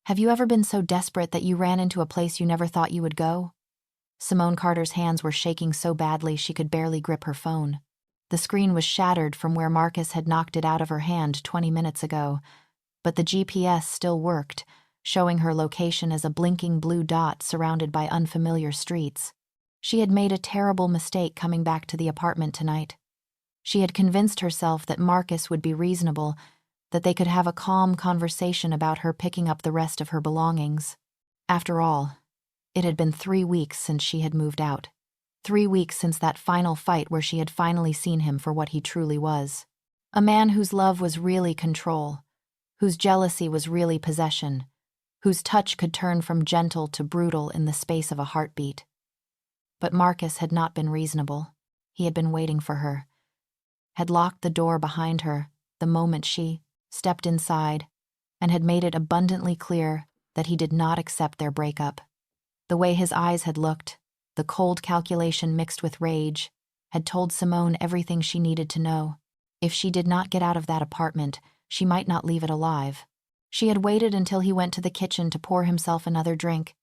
Have you ever been so desperate that you ran into a place you never thought you would go? Simone Carter's hands were shaking so badly she could barely grip her phone. The screen was shattered from where Marcus had knocked it out of her hand 20 minutes ago, but the GPS still worked, showing her location as a blinking blue dot surrounded by unfamiliar streets. She had made a terrible mistake coming back to the apartment tonight. She had convinced herself that Marcus would be reasonable, that they could have a calm conversation about her picking up the rest of her belongings. After all, it had been 3 weeks since she had moved out. 3 weeks since that final fight where she had finally seen him for what he truly was. A man whose love was really control, whose jealousy was really possession, whose touch could turn from gentle to brutal in the space of a heartbeat. But Marcus had not been reasonable. He had been waiting for her, had locked the door behind her the moment she stepped inside, and had made it abundantly clear that he did not accept their breakup. The way his eyes had looked, the cold calculation mixed with rage, had told Simone everything she needed to know. If she did not get out of that apartment, she might not leave it alive. She had waited until he went to the kitchen to pour himself another drink,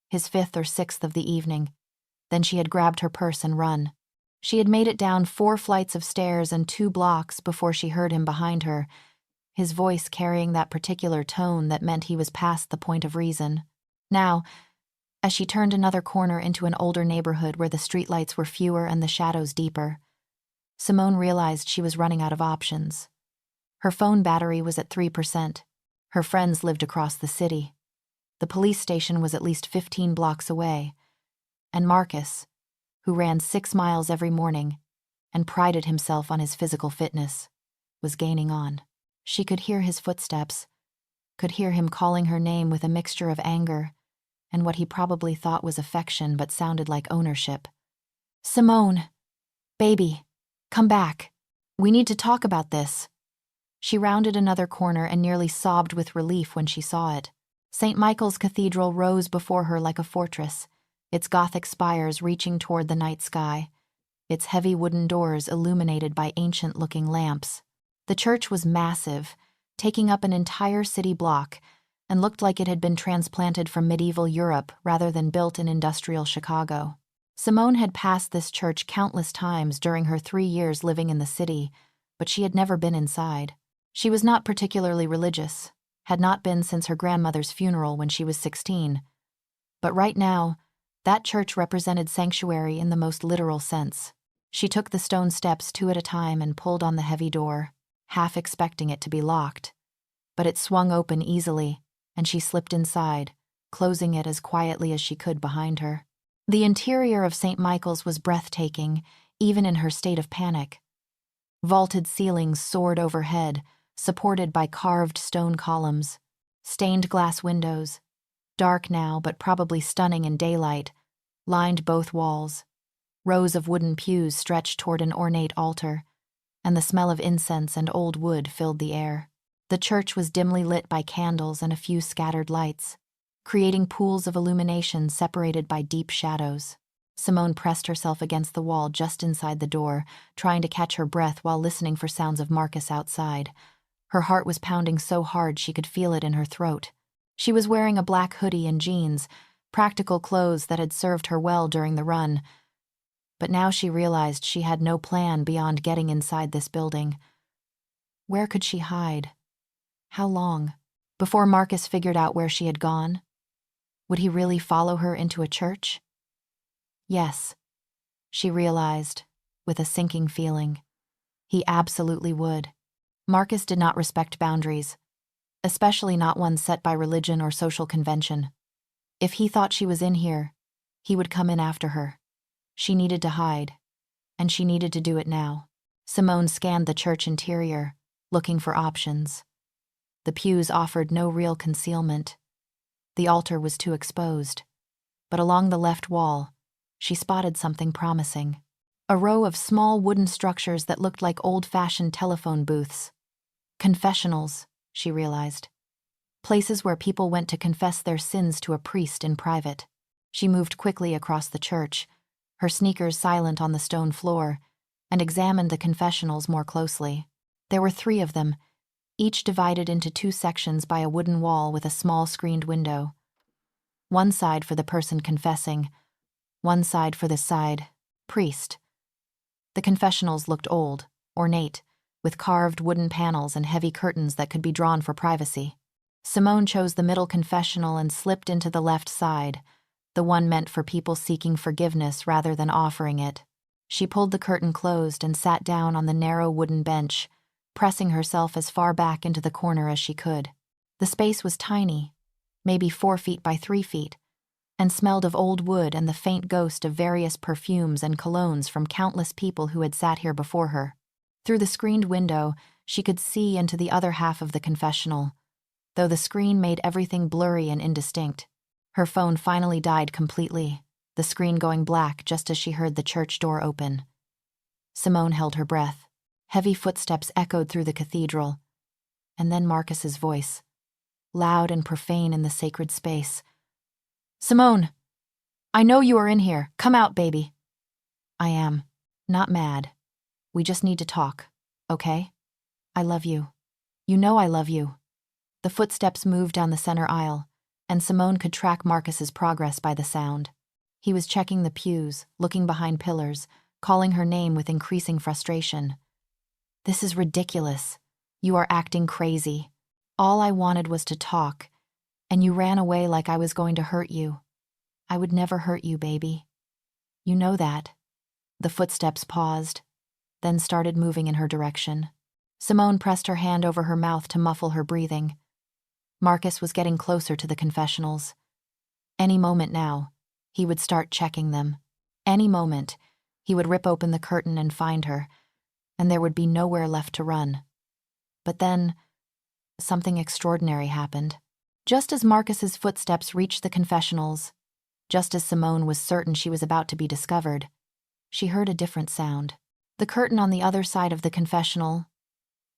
his 5th or 6th of the evening. Then she had grabbed her purse and run. She had made it down 4 flights of stairs and 2 blocks before she heard him behind her, his voice carrying that particular tone that meant he was past the point of reason. Now, as she turned another corner into an older neighborhood where the streetlights were fewer and the shadows deeper, Simone realized she was running out of options. Her phone battery was at 3%. Her friends lived across the city. The police station was at least 15 blocks away. And Marcus, who ran 6 miles every morning and prided himself on his physical fitness, was gaining on. She could hear his footsteps, could hear him calling her name with a mixture of anger and what he probably thought was affection but sounded like ownership. "Simone, baby, come back. We need to talk about this." She rounded another corner and nearly sobbed with relief when she saw it. St. Michael's Cathedral rose before her like a fortress, its Gothic spires reaching toward the night sky, its heavy wooden doors illuminated by ancient-looking lamps. The church was massive, taking up an entire city block, and looked like it had been transplanted from medieval Europe rather than built in industrial Chicago. Simone had passed this church countless times during her 3 years living in the city, but she had never been inside. She was not particularly religious, had not been since her grandmother's funeral when she was 16. But right now, that church represented sanctuary in the most literal sense. She took the stone steps 2 at a time and pulled on the heavy door, half expecting it to be locked. But it swung open easily, and she slipped inside, closing it as quietly as she could behind her. The interior of St. Michael's was breathtaking, even in her state of panic. Vaulted ceilings soared overhead, supported by carved stone columns. Stained glass windows, dark now but probably stunning in daylight, lined both walls. Rows of wooden pews stretched toward an ornate altar, and the smell of incense and old wood filled the air. The church was dimly lit by candles and a few scattered lights, creating pools of illumination separated by deep shadows. Simone pressed herself against the wall just inside the door, trying to catch her breath while listening for sounds of Marcus outside. Her heart was pounding so hard she could feel it in her throat. She was wearing a black hoodie and jeans, practical clothes that had served her well during the run. But now she realized she had no plan beyond getting inside this building. Where could she hide? How long? Before Marcus figured out where she had gone? Would he really follow her into a church? Yes, she realized, with a sinking feeling. He absolutely would. Marcus did not respect boundaries, especially not ones set by religion or social convention. If he thought she was in here, he would come in after her. She needed to hide, and she needed to do it now. Simone scanned the church interior, looking for options. The pews offered no real concealment. The altar was too exposed. But along the left wall, she spotted something promising. A row of small wooden structures that looked like old-fashioned telephone booths. Confessionals, she realized. Places where people went to confess their sins to a priest in private. She moved quickly across the church, her sneakers silent on the stone floor, and examined the confessionals more closely. There were 3 of them, each divided into two sections by a wooden wall with a small screened window. One side for the person confessing, one side for the side, priest. The confessionals looked old, ornate, with carved wooden panels and heavy curtains that could be drawn for privacy. Simone chose the middle confessional and slipped into the left side, the one meant for people seeking forgiveness rather than offering it. She pulled the curtain closed and sat down on the narrow wooden bench, pressing herself as far back into the corner as she could. The space was tiny, maybe 4 feet by 3 feet, and smelled of old wood and the faint ghost of various perfumes and colognes from countless people who had sat here before her. Through the screened window, she could see into the other half of the confessional, though the screen made everything blurry and indistinct. Her phone finally died completely, the screen going black just as she heard the church door open. Simone held her breath. Heavy footsteps echoed through the cathedral, and then Marcus's voice, loud and profane in the sacred space. "Simone, I know you are in here. Come out, baby." "I am. Not mad. We just need to talk, okay? I love you. You know I love you." The footsteps moved down the center aisle, and Simone could track Marcus's progress by the sound. He was checking the pews, looking behind pillars, calling her name with increasing frustration. "This is ridiculous. You are acting crazy. All I wanted was to talk, and you ran away like I was going to hurt you. I would never hurt you, baby. You know that." The footsteps paused, then started moving in her direction. Simone pressed her hand over her mouth to muffle her breathing. Marcus was getting closer to the confessionals. Any moment now, he would start checking them. Any moment, he would rip open the curtain and find her, and there would be nowhere left to run. But then, something extraordinary happened. Just as Marcus's footsteps reached the confessionals, just as Simone was certain she was about to be discovered, she heard a different sound. The curtain on the other side of the confessional,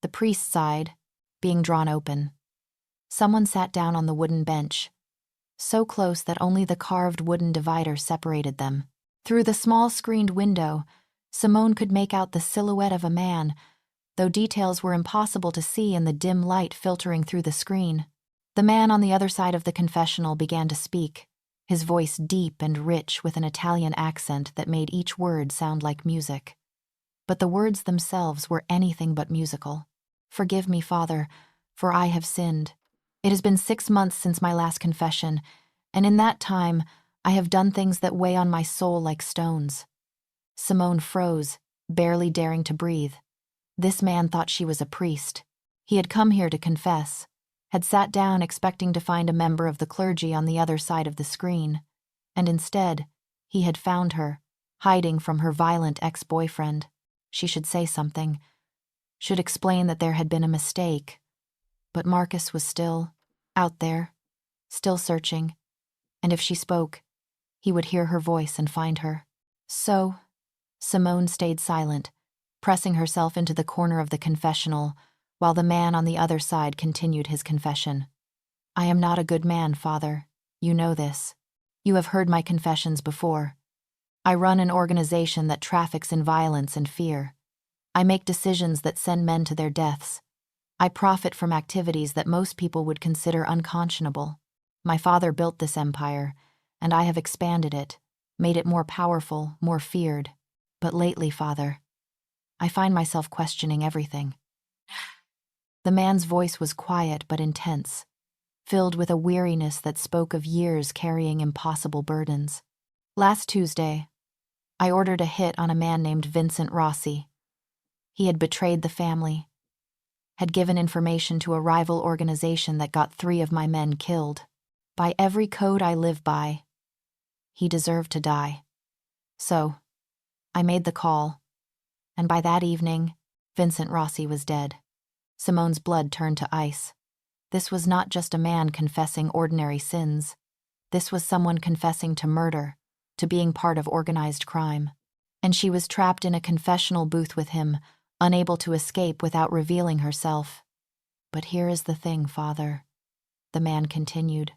the priest's side, being drawn open. Someone sat down on the wooden bench, so close that only the carved wooden divider separated them. Through the small screened window, Simone could make out the silhouette of a man, though details were impossible to see in the dim light filtering through the screen. The man on the other side of the confessional began to speak, his voice deep and rich with an Italian accent that made each word sound like music. But the words themselves were anything but musical. "Forgive me, Father, for I have sinned. It has been 6 months since my last confession, and in that time I have done things that weigh on my soul like stones." Simone froze, barely daring to breathe. This man thought she was a priest. He had come here to confess, had sat down expecting to find a member of the clergy on the other side of the screen, and instead, he had found her, hiding from her violent ex-boyfriend. She should say something, should explain that there had been a mistake. But Marcus was still out there, still searching, and if she spoke, he would hear her voice and find her. So, Simone stayed silent, pressing herself into the corner of the confessional, while the man on the other side continued his confession. "I am not a good man, Father. You know this. You have heard my confessions before. I run an organization that traffics in violence and fear. I make decisions that send men to their deaths. I profit from activities that most people would consider unconscionable. My father built this empire, and I have expanded it, made it more powerful, more feared. But lately, Father, I find myself questioning everything." The man's voice was quiet but intense, filled with a weariness that spoke of years carrying impossible burdens. "Last Tuesday, I ordered a hit on a man named Vincent Rossi. He had betrayed the family, had given information to a rival organization that got 3 of my men killed. By every code I live by, he deserved to die. So, I made the call, and by that evening, Vincent Rossi was dead." Simone's blood turned to ice. This was not just a man confessing ordinary sins. This was someone confessing to murder, to being part of organized crime. And she was trapped in a confessional booth with him, unable to escape without revealing herself. "But here is the thing, Father," the man continued.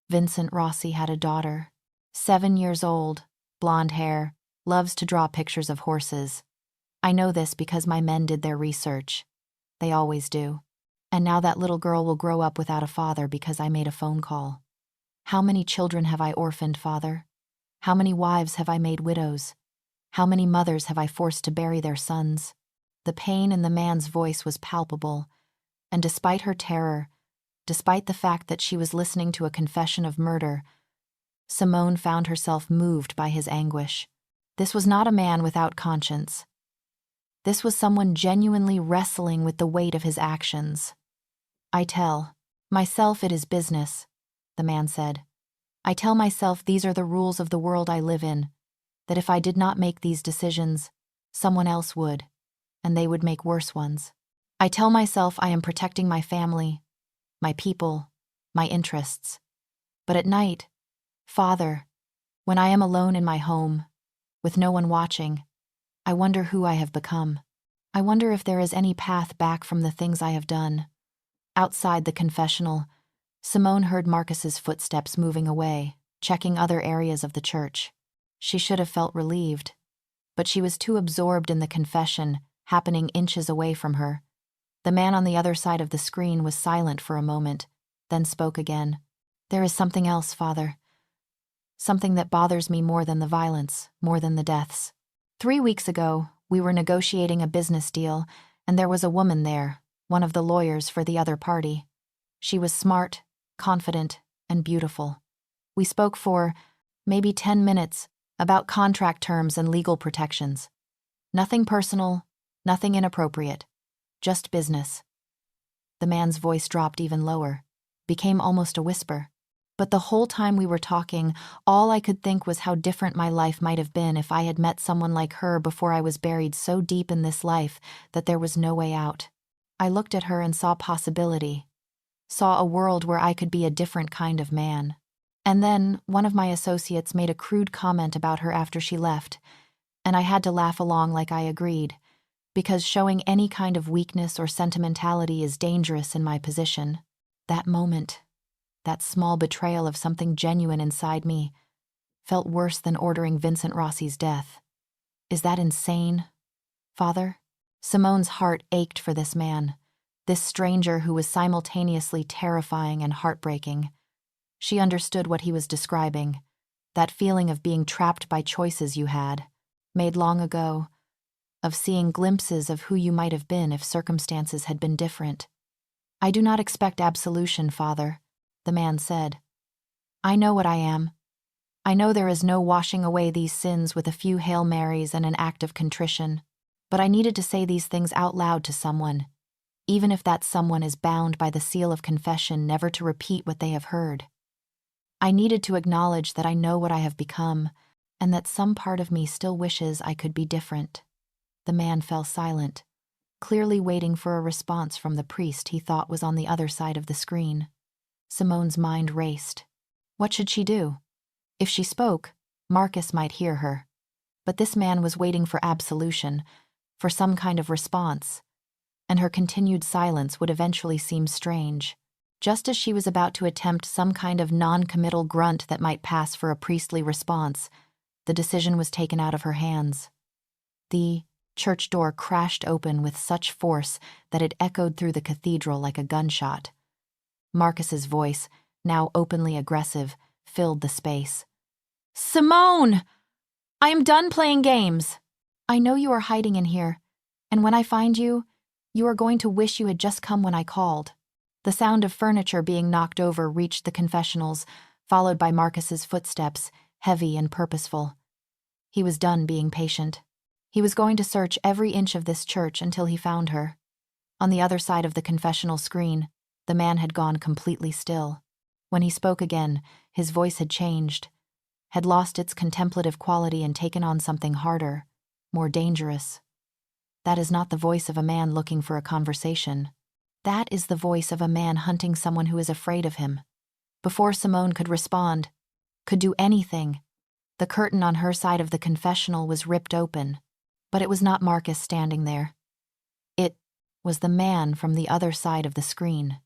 "Vincent Rossi had a daughter, 7 years old, blonde hair, loves to draw pictures of horses. I know this because my men did their research. They always do. And now that little girl will grow up without a father because I made a phone call. How many children have I orphaned, Father? How many wives have I made widows? How many mothers have I forced to bury their sons? The pain in the man's voice was palpable, and despite her terror, despite the fact that she was listening to a confession of murder, Simone found herself moved by his anguish. This was not a man without conscience. This was someone genuinely wrestling with the weight of his actions. I tell myself it is business, the man said. I tell myself these are the rules of the world I live in, that if I did not make these decisions, someone else would, and they would make worse ones. I tell myself I am protecting my family, my people, my interests. But at night, Father, when I am alone in my home, with no one watching, I wonder who I have become. I wonder if there is any path back from the things I have done. Outside the confessional, Simone heard Marcus's footsteps moving away, checking other areas of the church. She should have felt relieved, but she was too absorbed in the confession, happening inches away from her. The man on the other side of the screen was silent for a moment, then spoke again. There is something else, Father. Something that bothers me more than the violence, more than the deaths. 3 weeks ago, we were negotiating a business deal, and there was a woman there, one of the lawyers for the other party. She was smart, confident, and beautiful. We spoke for maybe 10 minutes about contract terms and legal protections. Nothing personal, nothing inappropriate, just business. The man's voice dropped even lower, became almost a whisper. But the whole time we were talking, all I could think was how different my life might have been if I had met someone like her before I was buried so deep in this life that there was no way out. I looked at her and saw possibility, saw a world where I could be a different kind of man. And then one of my associates made a crude comment about her after she left, and I had to laugh along like I agreed, because showing any kind of weakness or sentimentality is dangerous in my position. That moment, that small betrayal of something genuine inside me, felt worse than ordering Vincent Rossi's death. Is that insane, Father? Simone's heart ached for this man, this stranger who was simultaneously terrifying and heartbreaking. She understood what he was describing, that feeling of being trapped by choices you had, made long ago, of seeing glimpses of who you might have been if circumstances had been different. I do not expect absolution, Father, the man said. I know what I am. I know there is no washing away these sins with a few Hail Marys and an act of contrition, but I needed to say these things out loud to someone, even if that someone is bound by the seal of confession never to repeat what they have heard. I needed to acknowledge that I know what I have become, and that some part of me still wishes I could be different. The man fell silent, clearly waiting for a response from the priest he thought was on the other side of the screen. Simone's mind raced. What should she do? If she spoke, Marcus might hear her. But this man was waiting for absolution, for some kind of response, and her continued silence would eventually seem strange. Just as she was about to attempt some kind of non-committal grunt that might pass for a priestly response, the decision was taken out of her hands. The church door crashed open with such force that it echoed through the cathedral like a gunshot. Marcus's voice, now openly aggressive, filled the space. Simone! I am done playing games. I know you are hiding in here, and when I find you, you are going to wish you had just come when I called. The sound of furniture being knocked over reached the confessionals, followed by Marcus's footsteps, heavy and purposeful. He was done being patient. He was going to search every inch of this church until he found her. On the other side of the confessional screen, the man had gone completely still. When he spoke again, his voice had changed, had lost its contemplative quality and taken on something harder, more dangerous. That is not the voice of a man looking for a conversation. That is the voice of a man hunting someone who is afraid of him. Before Simone could respond, could do anything, the curtain on her side of the confessional was ripped open, but it was not Marcus standing there. It was the man from the other side of the screen.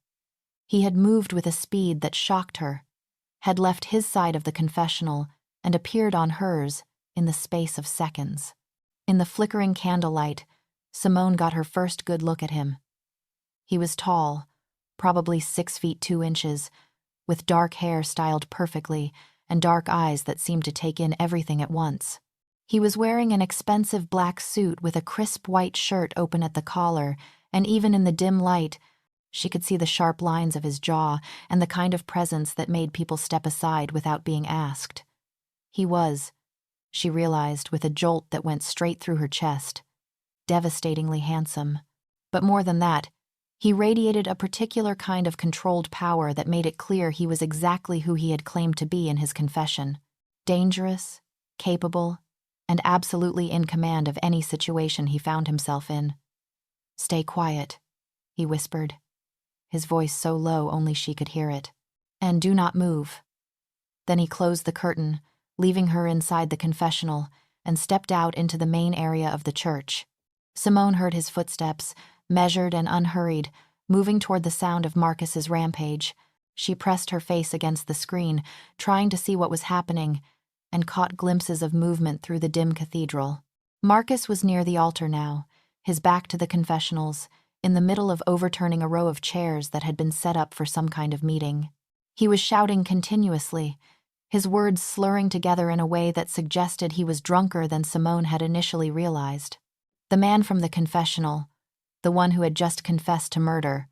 He had moved with a speed that shocked her, had left his side of the confessional and appeared on hers in the space of seconds. In the flickering candlelight, Simone got her first good look at him. He was tall, probably 6 feet 2 inches, with dark hair styled perfectly and dark eyes that seemed to take in everything at once. He was wearing an expensive black suit with a crisp white shirt open at the collar, and even in the dim light, she could see the sharp lines of his jaw and the kind of presence that made people step aside without being asked. He was, she realized with a jolt that went straight through her chest, devastatingly handsome. But more than that, he radiated a particular kind of controlled power that made it clear he was exactly who he had claimed to be in his confession: dangerous, capable, and absolutely in command of any situation he found himself in. "Stay quiet," he whispered, his voice so low only she could hear it. "And do not move." Then he closed the curtain, leaving her inside the confessional, and stepped out into the main area of the church. Simone heard his footsteps, measured and unhurried, moving toward the sound of Marcus's rampage. She pressed her face against the screen, trying to see what was happening, and caught glimpses of movement through the dim cathedral. Marcus was near the altar now, his back to the confessionals, in the middle of overturning a row of chairs that had been set up for some kind of meeting. He was shouting continuously, his words slurring together in a way that suggested he was drunker than Simone had initially realized. The man from the confessional, the one who had just confessed to murder,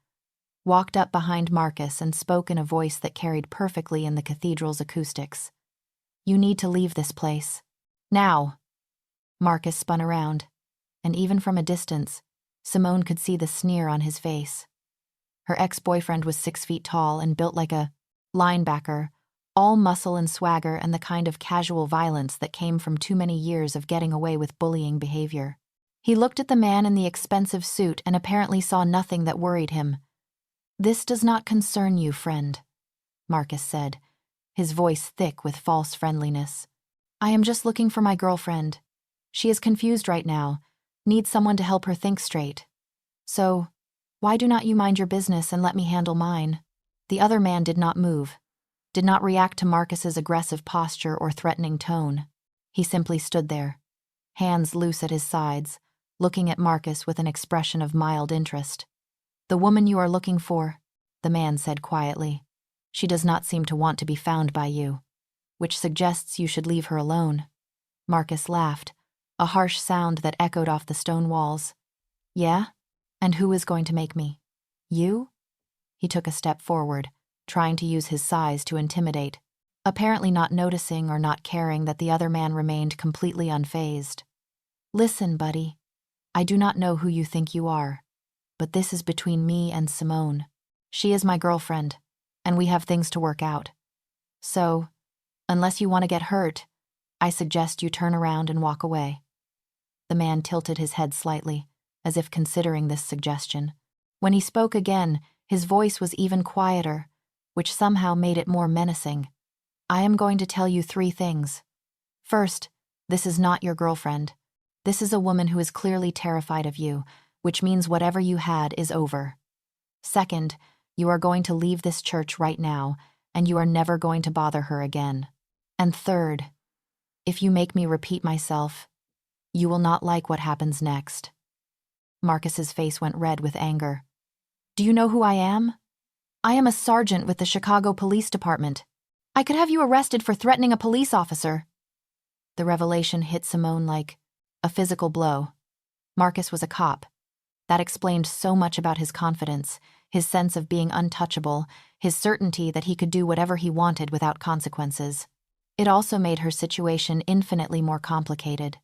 walked up behind Marcus and spoke in a voice that carried perfectly in the cathedral's acoustics. "You need to leave this place. Now." Marcus spun around, and even from a distance, Simone could see the sneer on his face. Her ex-boyfriend was 6 feet tall and built like a linebacker, all muscle and swagger and the kind of casual violence that came from too many years of getting away with bullying behavior. He looked at the man in the expensive suit and apparently saw nothing that worried him. "This does not concern you, friend," Marcus said, his voice thick with false friendliness. "I am just looking for my girlfriend. She is confused right now, needs someone to help her think straight. So, why do not you mind your business and let me handle mine?" The other man did not move, did not react to Marcus's aggressive posture or threatening tone. He simply stood there, hands loose at his sides, looking at Marcus with an expression of mild interest. "The woman you are looking for," the man said quietly. "She does not seem to want to be found by you, which suggests you should leave her alone." Marcus laughed, a harsh sound that echoed off the stone walls. "Yeah? And who is going to make me? You?" He took a step forward, trying to use his size to intimidate, apparently not noticing or not caring that the other man remained completely unfazed. "Listen, buddy. I do not know who you think you are, but this is between me and Simone. She is my girlfriend, and we have things to work out. So, unless you want to get hurt, I suggest you turn around and walk away." The man tilted his head slightly, as if considering this suggestion. When he spoke again, his voice was even quieter, which somehow made it more menacing. "I am going to tell you 3 things. First, this is not your girlfriend. This is a woman who is clearly terrified of you, which means whatever you had is over. Second, you are going to leave this church right now, and you are never going to bother her again. And third, if you make me repeat myself, you will not like what happens next." Marcus's face went red with anger. "Do you know who I am? I am a sergeant with the Chicago Police Department. I could have you arrested for threatening a police officer." The revelation hit Simone like a physical blow. Marcus was a cop. That explained so much about his confidence, his sense of being untouchable, his certainty that he could do whatever he wanted without consequences. It also made her situation infinitely more complicated.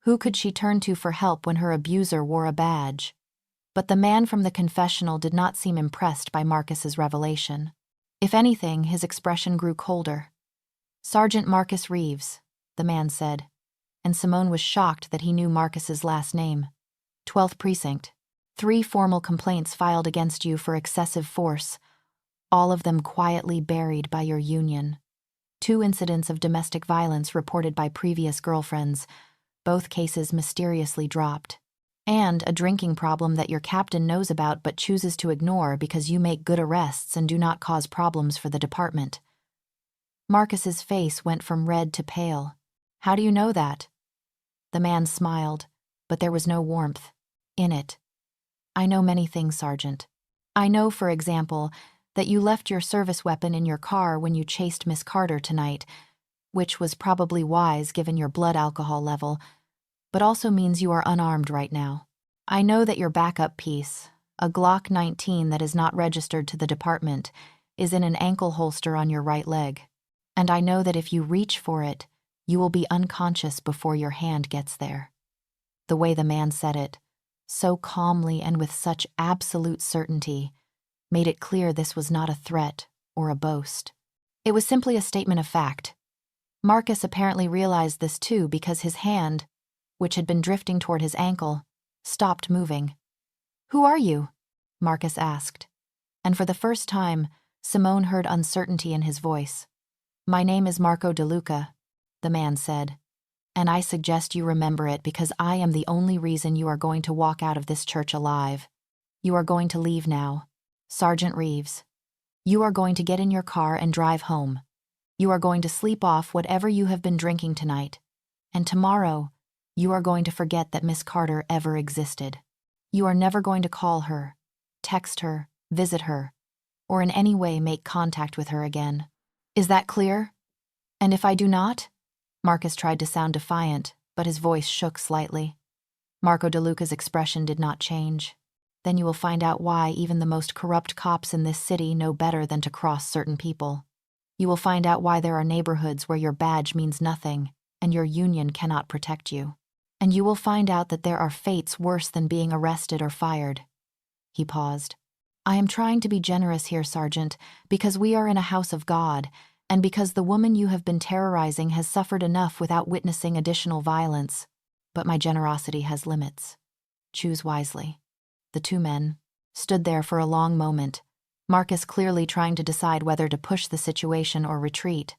Who could she turn to for help when her abuser wore a badge? But the man from the confessional did not seem impressed by Marcus's revelation. If anything, his expression grew colder. "Sergeant Marcus Reeves," the man said, and Simone was shocked that he knew Marcus's last name. 12th Precinct. 3 formal complaints filed against you for excessive force, all of them quietly buried by your union. 2 incidents of domestic violence reported by previous girlfriends, both cases mysteriously dropped. And a drinking problem that your captain knows about but chooses to ignore because you make good arrests and do not cause problems for the department. Marcus's face went from red to pale. "How do you know that?" The man smiled, but there was no warmth in it. "I know many things, Sergeant. I know, for example, that you left your service weapon in your car when you chased Miss Carter tonight, which was probably wise given your blood alcohol level, but also means you are unarmed right now. I know that your backup piece, a Glock 19 that is not registered to the department, is in an ankle holster on your right leg, and I know that if you reach for it, you will be unconscious before your hand gets there. The way the man said it, so calmly and with such absolute certainty, made it clear this was not a threat or a boast. It was simply a statement of fact. Marcus apparently realized this too because his hand, which had been drifting toward his ankle, stopped moving. "Who are you?" Marcus asked, and for the first time, Simone heard uncertainty in his voice. "My name is Marco DeLuca," the man said, "and I suggest you remember it because I am the only reason you are going to walk out of this church alive. You are going to leave now. Sergeant Reeves. You are going to get in your car and drive home. You are going to sleep off whatever you have been drinking tonight, and tomorrow, you are going to forget that Miss Carter ever existed. You are never going to call her, text her, visit her, or in any way make contact with her again. Is that clear? And if I do not?" Marcus tried to sound defiant, but his voice shook slightly. Marco DeLuca's expression did not change. "Then you will find out why even the most corrupt cops in this city know better than to cross certain people. You will find out why there are neighborhoods where your badge means nothing and your union cannot protect you. And you will find out that there are fates worse than being arrested or fired." He paused. "I am trying to be generous here, Sergeant, because we are in a house of God, and because the woman you have been terrorizing has suffered enough without witnessing additional violence. But my generosity has limits. Choose wisely." The two men stood there for a long moment, Marcus clearly trying to decide whether to push the situation or retreat.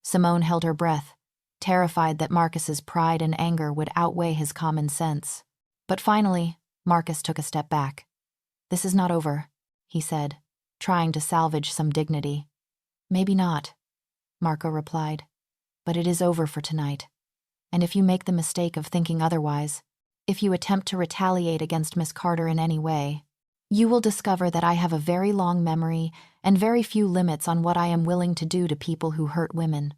Simone held her breath, terrified that Marcus's pride and anger would outweigh his common sense. But finally, Marcus took a step back. "This is not over," he said, trying to salvage some dignity. "Maybe not," Marco replied, "but it is over for tonight. And if you make the mistake of thinking otherwise, if you attempt to retaliate against Miss Carter in any way, you will discover that I have a very long memory and very few limits on what I am willing to do to people who hurt women."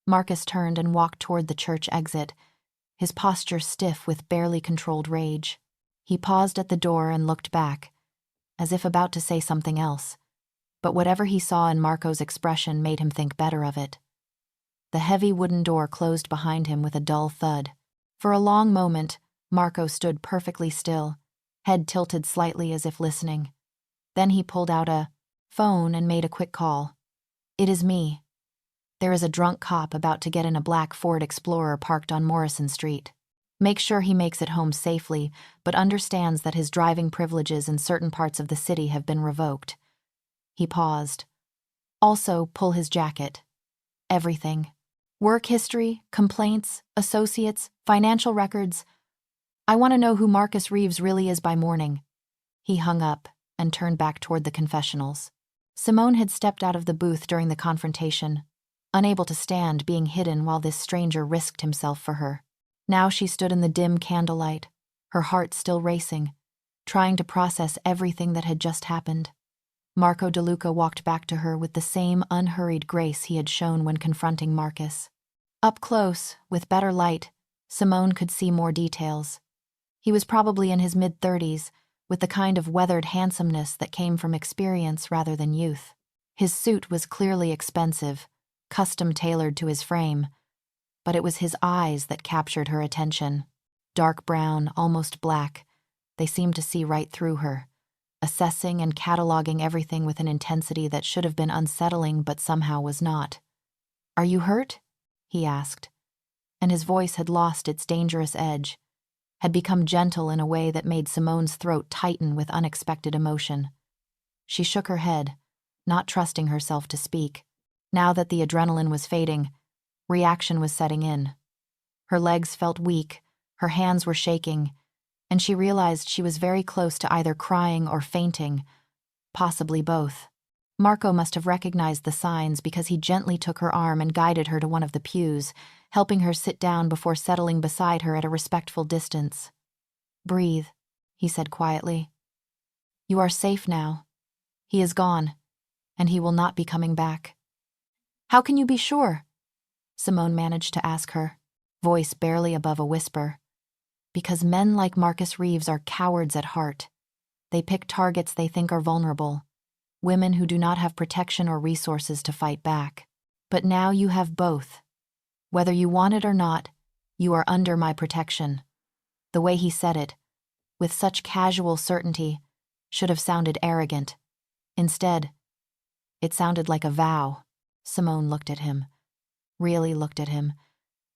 Marcus turned and walked toward the church exit, his posture stiff with barely controlled rage. He paused at the door and looked back, as if about to say something else, but whatever he saw in Marco's expression made him think better of it. The heavy wooden door closed behind him with a dull thud. For a long moment, Marco stood perfectly still, head tilted slightly as if listening. Then he pulled out a phone and made a quick call. "It is me. There is a drunk cop about to get in a black Ford Explorer parked on Morrison Street. Make sure he makes it home safely, but understands that his driving privileges in certain parts of the city have been revoked." He paused. "Also, pull his jacket. Everything. Work history, complaints, associates, financial records. I want to know who Marcus Reeves really is by morning." He hung up and turned back toward the confessionals. Simone had stepped out of the booth during the confrontation, unable to stand, being hidden while this stranger risked himself for her. Now she stood in the dim candlelight, her heart still racing, trying to process everything that had just happened. Marco DeLuca walked back to her with the same unhurried grace he had shown when confronting Marcus. Up close, with better light, Simone could see more details. He was probably in his mid-30s, with the kind of weathered handsomeness that came from experience rather than youth. His suit was clearly expensive, custom-tailored to his frame, but it was his eyes that captured her attention. Dark brown, almost black, they seemed to see right through her, assessing and cataloging everything with an intensity that should have been unsettling but somehow was not. "Are you hurt?" he asked, and his voice had lost its dangerous edge, had become gentle in a way that made Simone's throat tighten with unexpected emotion. She shook her head, not trusting herself to speak. Now that the adrenaline was fading, reaction was setting in. Her legs felt weak, her hands were shaking, and she realized she was very close to either crying or fainting, possibly both. Marco must have recognized the signs because he gently took her arm and guided her to one of the pews, helping her sit down before settling beside her at a respectful distance. "Breathe," he said quietly. You are safe now. He is gone, and he will not be coming back. How can you be sure? Simone managed to ask her, voice barely above a whisper. Because men like Marcus Reeves are cowards at heart. They pick targets they think are vulnerable, women who do not have protection or resources to fight back. But now you have both. Whether you want it or not, you are under my protection. The way he said it, with such casual certainty, should have sounded arrogant. Instead, it sounded like a vow. Simone looked at him. Really looked at him.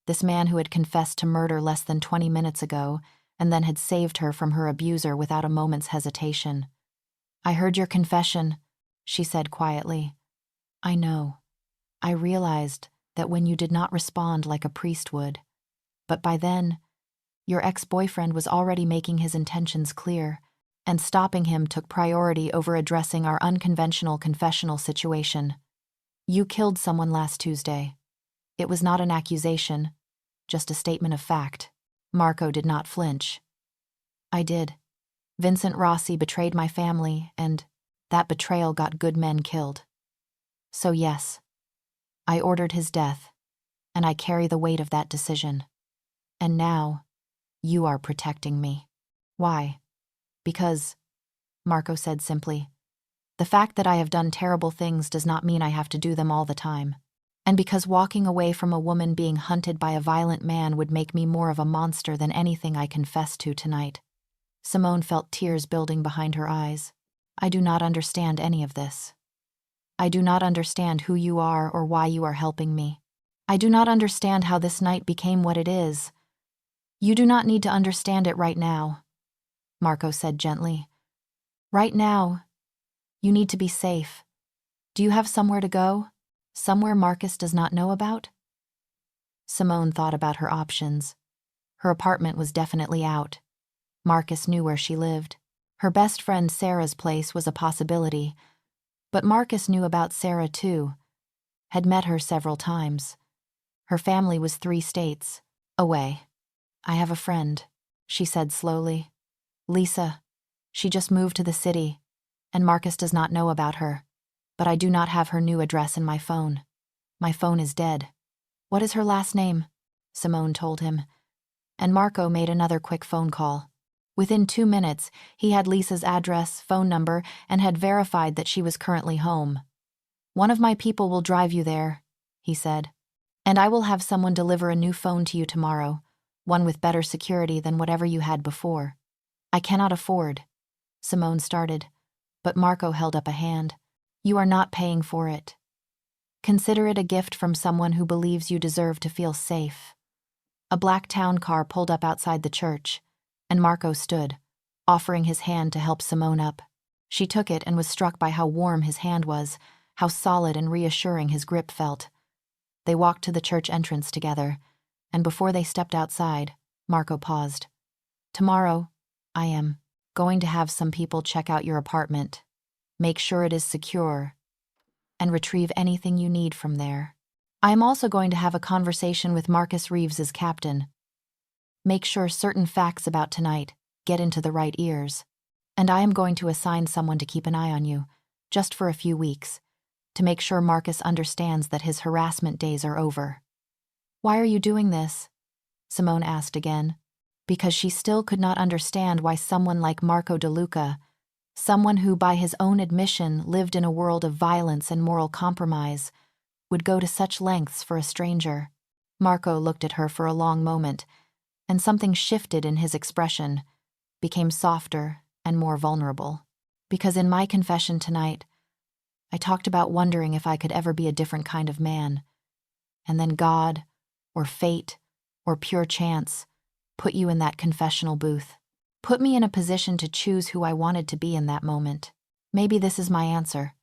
This man who had confessed to murder less than 20 minutes ago and then had saved her from her abuser without a moment's hesitation. I heard your confession, she said quietly. I know. I realized that when you did not respond like a priest would. But by then, your ex-boyfriend was already making his intentions clear, and stopping him took priority over addressing our unconventional confessional situation. You killed someone last Tuesday. It was not an accusation, just a statement of fact. Marco did not flinch. I did. Vincent Rossi betrayed my family, and that betrayal got good men killed. So yes, I ordered his death, and I carry the weight of that decision. And now, you are protecting me. Why? Because, Marco said simply, the fact that I have done terrible things does not mean I have to do them all the time. And because walking away from a woman being hunted by a violent man would make me more of a monster than anything I confessed to tonight. Simone felt tears building behind her eyes. I do not understand any of this. I do not understand who you are or why you are helping me. I do not understand how this night became what it is. You do not need to understand it right now, Marco said gently. Right now, you need to be safe. Do you have somewhere to go? Somewhere Marcus does not know about? Simone thought about her options. Her apartment was definitely out. Marcus knew where she lived. Her best friend Sarah's place was a possibility. But Marcus knew about Sarah too. Had met her several times. Her family was 3 states away. I have a friend, she said slowly. Lisa. She just moved to the city, and Marcus does not know about her. But I do not have her new address in my phone. My phone is dead. What is her last name? Simone told him. And Marco made another quick phone call. Within 2 minutes, he had Lisa's address, phone number, and had verified that she was currently home. One of my people will drive you there, he said. And I will have someone deliver a new phone to you tomorrow, one with better security than whatever you had before. I cannot afford. Simone started, but Marco held up a hand. You are not paying for it. Consider it a gift from someone who believes you deserve to feel safe. A black town car pulled up outside the church, and Marco stood, offering his hand to help Simone up. She took it and was struck by how warm his hand was, how solid and reassuring his grip felt. They walked to the church entrance together, and before they stepped outside, Marco paused. Tomorrow, I am going to have some people check out your apartment. Make sure it is secure, and retrieve anything you need from there. I am also going to have a conversation with Marcus Reeves's captain. Make sure certain facts about tonight get into the right ears. And I am going to assign someone to keep an eye on you, just for a few weeks, to make sure Marcus understands that his harassment days are over. Why are you doing this? Simone asked again, because she still could not understand why someone like Marco DeLuca, someone who, by his own admission, lived in a world of violence and moral compromise, would go to such lengths for a stranger. Marco looked at her for a long moment, and something shifted in his expression, became softer and more vulnerable. Because in my confession tonight, I talked about wondering if I could ever be a different kind of man. And then God, or fate, or pure chance, put you in that confessional booth. Put me in a position to choose who I wanted to be in that moment. Maybe this is my answer.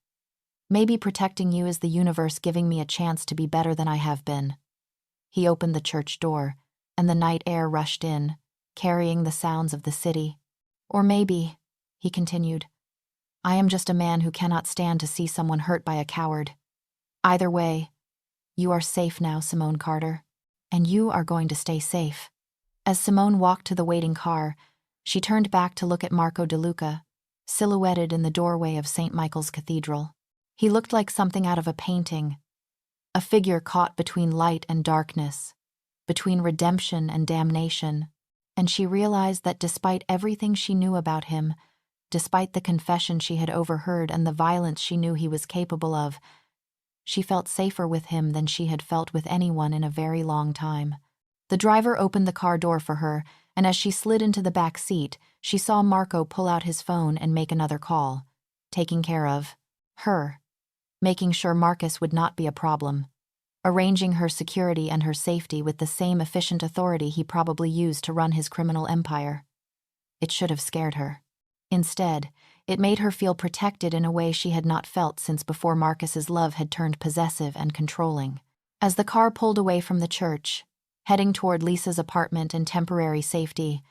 Maybe protecting you is the universe giving me a chance to be better than I have been. He opened the church door, and the night air rushed in, carrying the sounds of the city. Or maybe, he continued, I am just a man who cannot stand to see someone hurt by a coward. Either way, you are safe now, Simone Carter, and you are going to stay safe. As Simone walked to the waiting car, she turned back to look at Marco DeLuca, silhouetted in the doorway of St. Michael's Cathedral. He looked like something out of a painting, a figure caught between light and darkness, between redemption and damnation, and she realized that despite everything she knew about him, despite the confession she had overheard and the violence she knew he was capable of, she felt safer with him than she had felt with anyone in a very long time. The driver opened the car door for her, and as she slid into the back seat, she saw Marco pull out his phone and make another call, taking care of her, making sure Marcus would not be a problem, arranging her security and her safety with the same efficient authority he probably used to run his criminal empire. It should have scared her. Instead, it made her feel protected in a way she had not felt since before Marcus's love had turned possessive and controlling. As the car pulled away from the church, heading toward Lisa's apartment and temporary safety,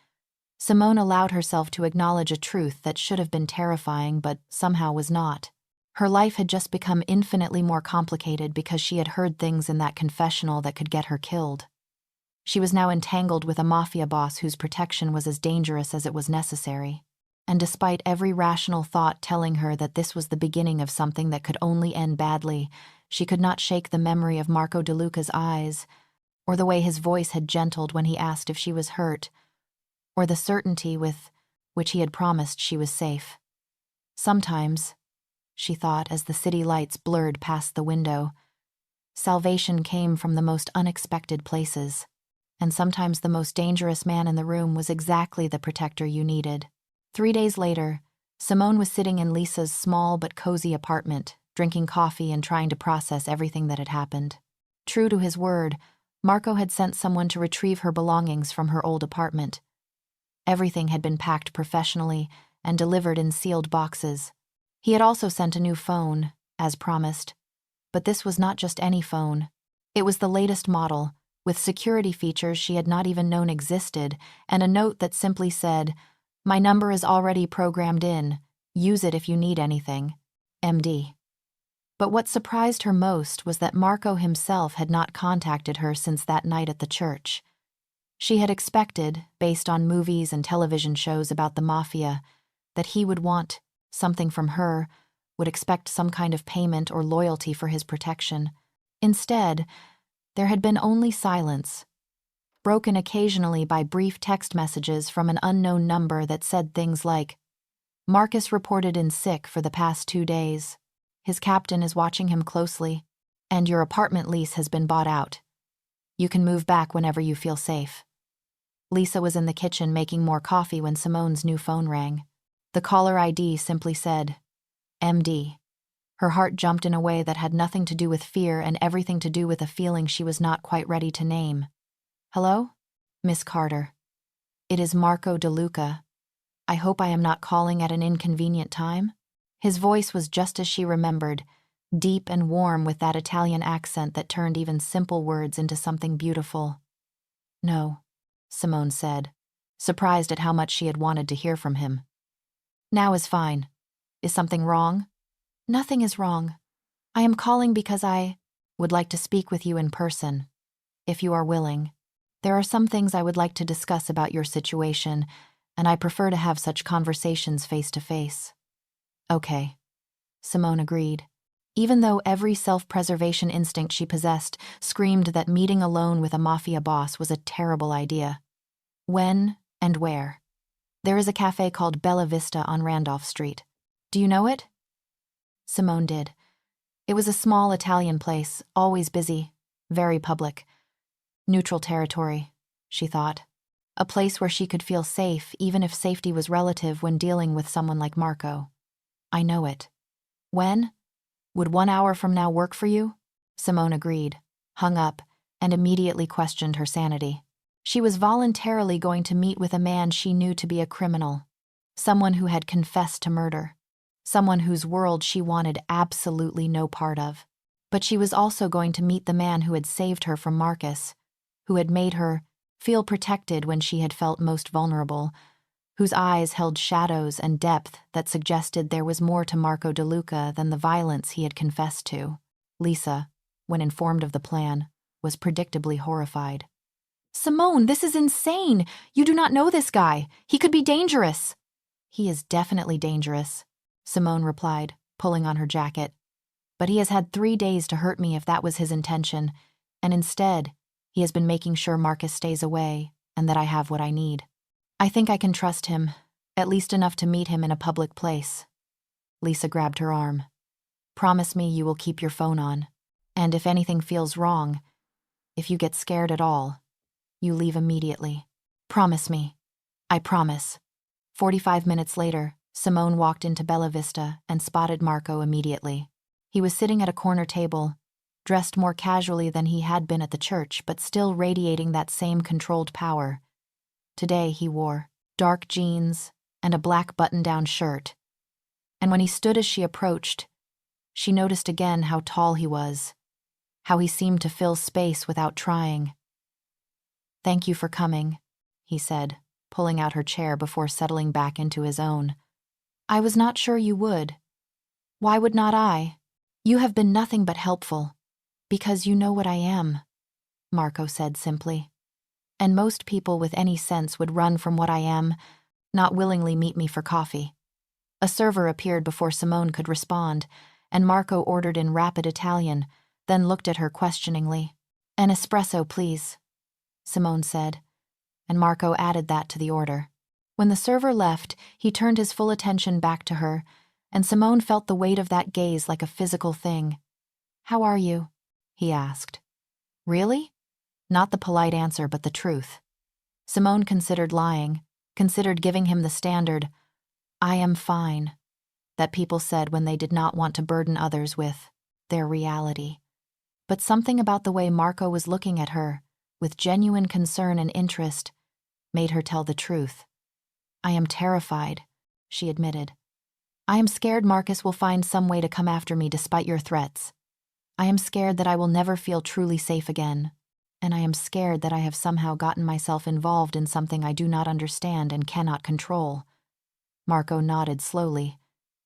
Simone allowed herself to acknowledge a truth that should have been terrifying but somehow was not. Her life had just become infinitely more complicated because she had heard things in that confessional that could get her killed. She was now entangled with a mafia boss whose protection was as dangerous as it was necessary. And despite every rational thought telling her that this was the beginning of something that could only end badly, she could not shake the memory of Marco De Luca's eyes, or the way his voice had gentled when he asked if she was hurt, or the certainty with which he had promised she was safe. Sometimes, she thought as the city lights blurred past the window, salvation came from the most unexpected places, and sometimes the most dangerous man in the room was exactly the protector you needed. 3 days later, Simone was sitting in Lisa's small but cozy apartment, drinking coffee and trying to process everything that had happened. True to his word, Marco had sent someone to retrieve her belongings from her old apartment. Everything had been packed professionally and delivered in sealed boxes. He had also sent a new phone, as promised. But this was not just any phone. It was the latest model, with security features she had not even known existed, and a note that simply said, "My number is already programmed in. Use it if you need anything. MD." But what surprised her most was that Marco himself had not contacted her since that night at the church. She had expected, based on movies and television shows about the Mafia, that he would want something from her, would expect some kind of payment or loyalty for his protection. Instead, there had been only silence, broken occasionally by brief text messages from an unknown number that said things like, "Marcus reported in sick for the past 2 days. His captain is watching him closely, and your apartment lease has been bought out. You can move back whenever you feel safe." Lisa was in the kitchen making more coffee when Simone's new phone rang. The caller ID simply said, "MD." Her heart jumped in a way that had nothing to do with fear and everything to do with a feeling she was not quite ready to name. "Hello? Miss Carter. It is Marco De Luca. I hope I am not calling at an inconvenient time." His voice was just as she remembered, deep and warm with that Italian accent that turned even simple words into something beautiful. "No," Simone said, surprised at how much she had wanted to hear from him. "Now is fine. Is something wrong?" "Nothing is wrong. I am calling because I would like to speak with you in person, if you are willing. There are some things I would like to discuss about your situation, and I prefer to have such conversations face to face." "Okay," Simone agreed, even though every self-preservation instinct she possessed screamed that meeting alone with a mafia boss was a terrible idea. "When and where?" "There is a cafe called Bella Vista on Randolph Street. Do you know it?" Simone did. It was a small Italian place, always busy, very public. Neutral territory, she thought. A place where she could feel safe, even if safety was relative when dealing with someone like Marco. "I know it." "When? Would 1 hour from now work for you?" Simone agreed, hung up, and immediately questioned her sanity. She was voluntarily going to meet with a man she knew to be a criminal, someone who had confessed to murder, someone whose world she wanted absolutely no part of. But she was also going to meet the man who had saved her from Marcus, who had made her feel protected when she had felt most vulnerable, whose eyes held shadows and depth that suggested there was more to Marco De Luca than the violence he had confessed to. Lisa, when informed of the plan, was predictably horrified. "Simone, this is insane! You do not know this guy. He could be dangerous." He is definitely dangerous, Simone replied, pulling on her jacket. But he has had 3 days to hurt me if that was his intention, and instead, he has been making sure Marcus stays away and that I have what I need. I think I can trust him, at least enough to meet him in a public place. Lisa grabbed her arm. Promise me you will keep your phone on, and if anything feels wrong, if you get scared at all, you leave immediately. Promise me. I promise. 45 minutes later, Simone walked into Bella Vista and spotted Marco immediately. He was sitting at a corner table, dressed more casually than he had been at the church, but still radiating that same controlled power. Today he wore dark jeans and a black button-down shirt. And when he stood as she approached, she noticed again how tall he was, how he seemed to fill space without trying. "Thank you for coming," he said, pulling out her chair before settling back into his own. "I was not sure you would. Why would not I? You have been nothing but helpful. Because you know what I am," Marco said simply. "And most people with any sense would run from what I am, not willingly meet me for coffee." A server appeared before Simone could respond, and Marco ordered in rapid Italian, then looked at her questioningly. "An espresso, please," Simone said, and Marco added that to the order. When the server left, he turned his full attention back to her, and Simone felt the weight of that gaze like a physical thing. "How are you?" he asked. "Really?" Not the polite answer, but the truth. Simone considered lying, considered giving him the standard, "I am fine," that people said when they did not want to burden others with their reality. But something about the way Marco was looking at her, with genuine concern and interest, made her tell the truth. "I am terrified," she admitted. "I am scared Marcus will find some way to come after me despite your threats. I am scared that I will never feel truly safe again, and I am scared that I have somehow gotten myself involved in something I do not understand and cannot control." Marco nodded slowly,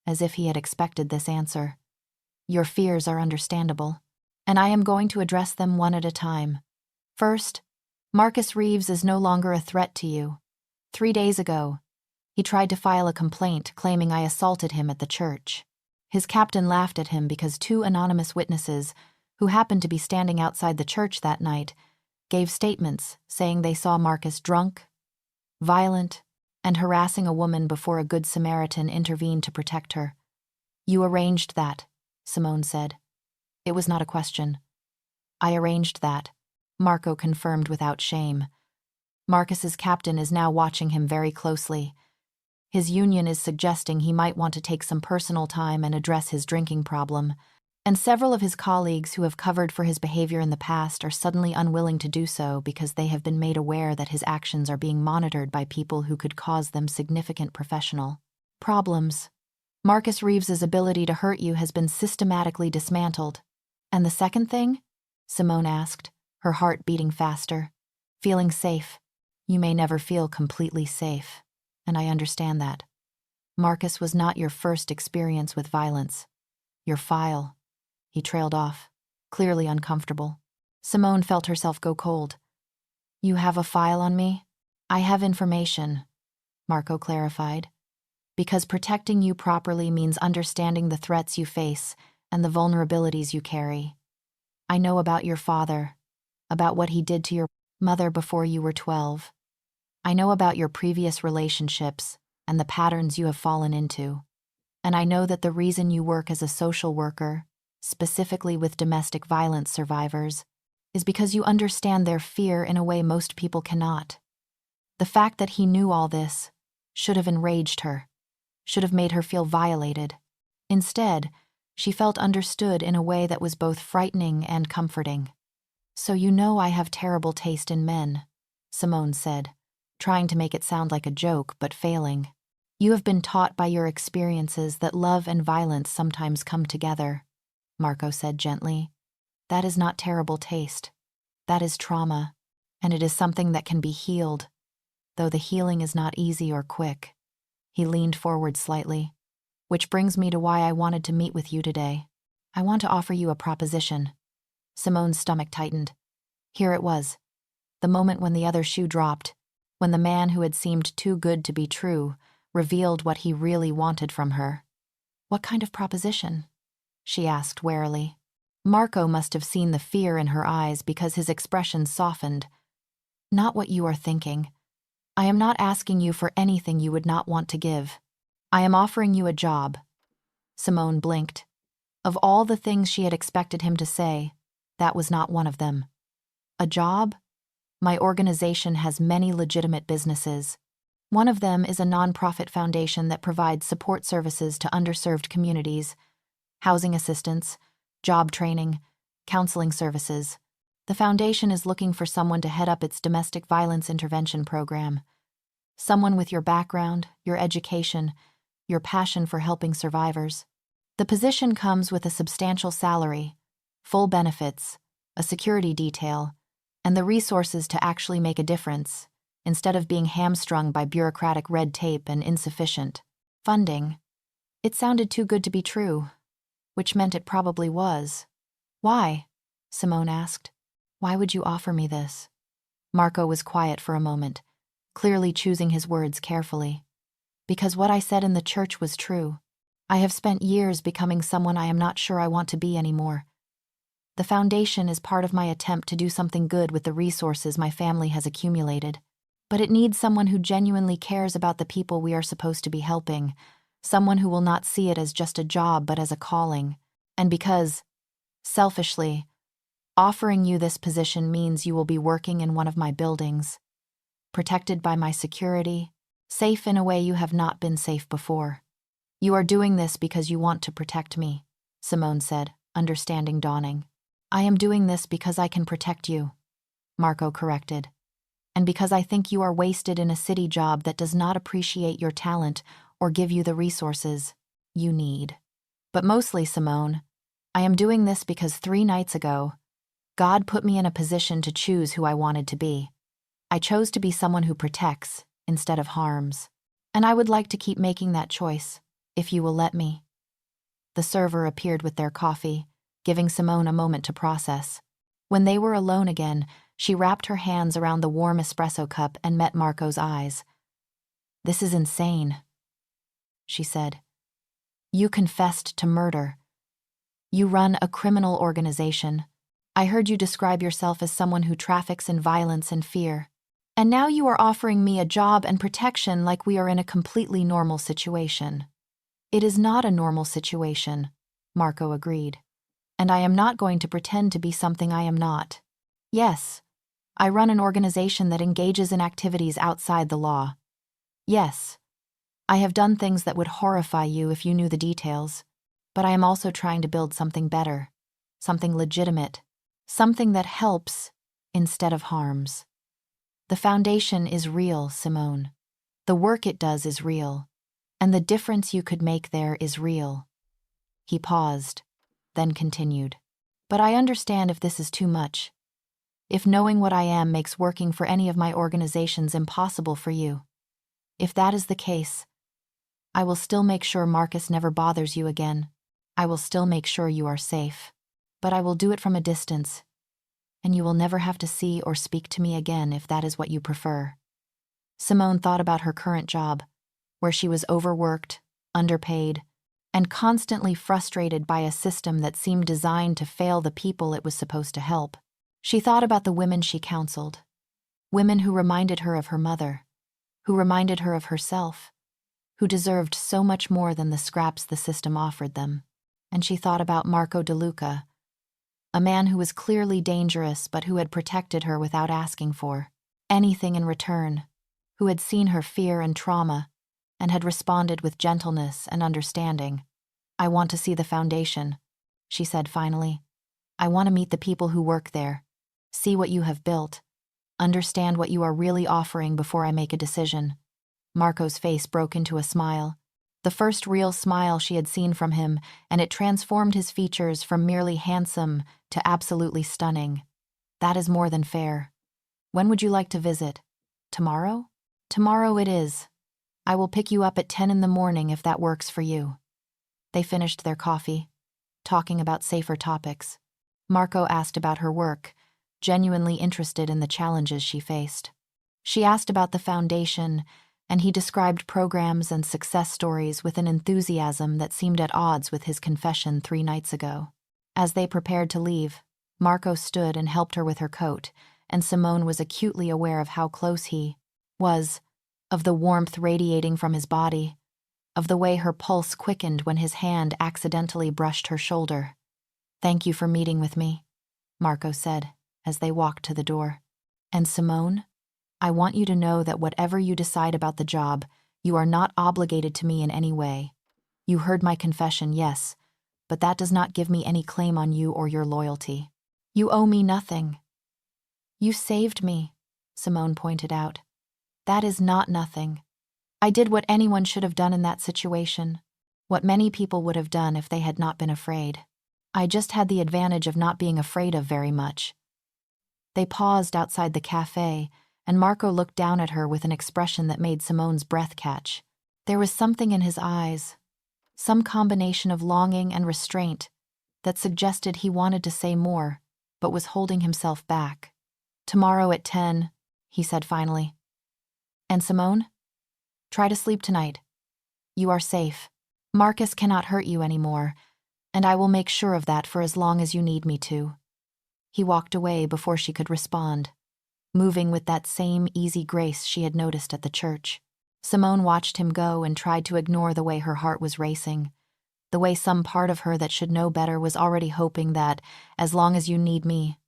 as if he had expected this answer. "Your fears are understandable, and I am going to address them one at a time. First, Marcus Reeves is no longer a threat to you. 3 days ago, he tried to file a complaint claiming I assaulted him at the church. His captain laughed at him because 2 anonymous witnesses, who happened to be standing outside the church that night, gave statements saying they saw Marcus drunk, violent, and harassing a woman before a Good Samaritan intervened to protect her. You arranged that, Simone said. It was not a question. I arranged that, Marco confirmed without shame. Marcus's captain is now watching him very closely. His union is suggesting he might want to take some personal time and address his drinking problem, and several of his colleagues who have covered for his behavior in the past are suddenly unwilling to do so because they have been made aware that his actions are being monitored by people who could cause them significant professional problems. Marcus Reeves's ability to hurt you has been systematically dismantled. And the second thing? Simone asked, her heart beating faster. Feeling safe. You may never feel completely safe, and I understand that. Marcus was not your first experience with violence. Your file. He trailed off, clearly uncomfortable. Simone felt herself go cold. You have a file on me? I have information, Marco clarified. Because protecting you properly means understanding the threats you face and the vulnerabilities you carry. I know about your father, about what he did to your mother before you were 12. I know about your previous relationships and the patterns you have fallen into. And I know that the reason you work as a social worker, specifically with domestic violence survivors, is because you understand their fear in a way most people cannot. The fact that he knew all this should have enraged her, should have made her feel violated. Instead, she felt understood in a way that was both frightening and comforting. So you know I have terrible taste in men, Simone said, trying to make it sound like a joke but failing. You have been taught by your experiences that love and violence sometimes come together, Marco said gently. That is not terrible taste. That is trauma, and it is something that can be healed, though the healing is not easy or quick. He leaned forward slightly. Which brings me to why I wanted to meet with you today. I want to offer you a proposition. Simone's stomach tightened. Here it was. The moment when the other shoe dropped, when the man who had seemed too good to be true revealed what he really wanted from her. "What kind of proposition?" she asked warily. Marco must have seen the fear in her eyes because his expression softened. "Not what you are thinking. I am not asking you for anything you would not want to give. I am offering you a job." Simone blinked. Of all the things she had expected him to say, that was not one of them. "A job? My organization has many legitimate businesses. One of them is a nonprofit foundation that provides support services to underserved communities, housing assistance, job training, counseling services. The foundation is looking for someone to head up its domestic violence intervention program. Someone with your background, your education, your passion for helping survivors. The position comes with a substantial salary, full benefits, a security detail, and the resources to actually make a difference, instead of being hamstrung by bureaucratic red tape and insufficient funding." It sounded too good to be true, which meant it probably was. "Why?" Simone asked. "Why would you offer me this?" Marco was quiet for a moment, clearly choosing his words carefully. "Because what I said in the church was true. I have spent years becoming someone I am not sure I want to be anymore. The foundation is part of my attempt to do something good with the resources my family has accumulated. But it needs someone who genuinely cares about the people we are supposed to be helping, someone who will not see it as just a job but as a calling. And because, selfishly, offering you this position means you will be working in one of my buildings, protected by my security, safe in a way you have not been safe before. You are doing this because you want to protect me," Simone said, understanding dawning. "I am doing this because I can protect you," Marco corrected. "And because I think you are wasted in a city job that does not appreciate your talent or give you the resources you need. But mostly, Simone, I am doing this because 3 nights ago, God put me in a position to choose who I wanted to be. I chose to be someone who protects instead of harms. And I would like to keep making that choice, if you will let me." The server appeared with their coffee, giving Simone a moment to process. When they were alone again, she wrapped her hands around the warm espresso cup and met Marco's eyes. "This is insane," she said. "You confessed to murder. You run a criminal organization. I heard you describe yourself as someone who traffics in violence and fear. And now you are offering me a job and protection like we are in a completely normal situation." "It is not a normal situation," Marco agreed. "And I am not going to pretend to be something I am not. Yes, I run an organization that engages in activities outside the law. Yes, I have done things that would horrify you if you knew the details. But I am also trying to build something better, something legitimate, something that helps instead of harms. The foundation is real, Simone. The work it does is real. And the difference you could make there is real." He paused, then continued. "But I understand if this is too much. If knowing what I am makes working for any of my organizations impossible for you. If that is the case, I will still make sure Marcus never bothers you again. I will still make sure you are safe. But I will do it from a distance, and you will never have to see or speak to me again if that is what you prefer." Simone thought about her current job, where she was overworked, underpaid, and constantly frustrated by a system that seemed designed to fail the people it was supposed to help. She thought about the women she counseled, women who reminded her of her mother, who reminded her of herself, who deserved so much more than the scraps the system offered them. And she thought about Marco De Luca, a man who was clearly dangerous but who had protected her without asking for anything in return, who had seen her fear and trauma and had responded with gentleness and understanding. "I want to see the foundation," she said finally. "I want to meet the people who work there, see what you have built, understand what you are really offering before I make a decision." Marco's face broke into a smile, the first real smile she had seen from him, and it transformed his features from merely handsome to absolutely stunning. "That is more than fair. When would you like to visit? Tomorrow?" "Tomorrow it is. I will pick you up at 10 in the morning if that works for you." They finished their coffee, talking about safer topics. Marco asked about her work, genuinely interested in the challenges she faced. She asked about the foundation, and he described programs and success stories with an enthusiasm that seemed at odds with his confession 3 nights ago. As they prepared to leave, Marco stood and helped her with her coat, and Simone was acutely aware of how close he was, of the warmth radiating from his body, of the way her pulse quickened when his hand accidentally brushed her shoulder. "Thank you for meeting with me," Marco said as they walked to the door. "And Simone, I want you to know that whatever you decide about the job, you are not obligated to me in any way. You heard my confession, yes, but that does not give me any claim on you or your loyalty. You owe me nothing." "You saved me," Simone pointed out. "That is not nothing. I did what anyone should have done in that situation, what many people would have done if they had not been afraid. I just had the advantage of not being afraid of very much." They paused outside the cafe, and Marco looked down at her with an expression that made Simone's breath catch. There was something in his eyes, some combination of longing and restraint, that suggested he wanted to say more, but was holding himself back. "Tomorrow at 10, he said finally. "And Simone? Try to sleep tonight. You are safe. Marcus cannot hurt you anymore, and I will make sure of that for as long as you need me to." He walked away before she could respond, moving with that same easy grace she had noticed at the church. Simone watched him go and tried to ignore the way her heart was racing, the way some part of her that should know better was already hoping that, as long as you need me,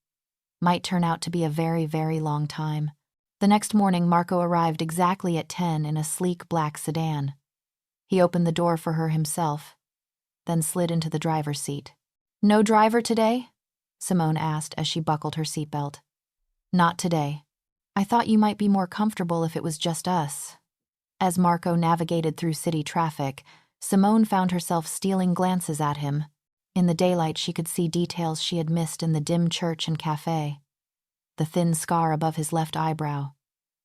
might turn out to be a very, very long time. The next morning, Marco arrived exactly at 10 in a sleek black sedan. He opened the door for her himself, then slid into the driver's seat. "No driver today?" Simone asked as she buckled her seatbelt. "Not today. I thought you might be more comfortable if it was just us." As Marco navigated through city traffic, Simone found herself stealing glances at him. In the daylight, she could see details she had missed in the dim church and cafe. The thin scar above his left eyebrow,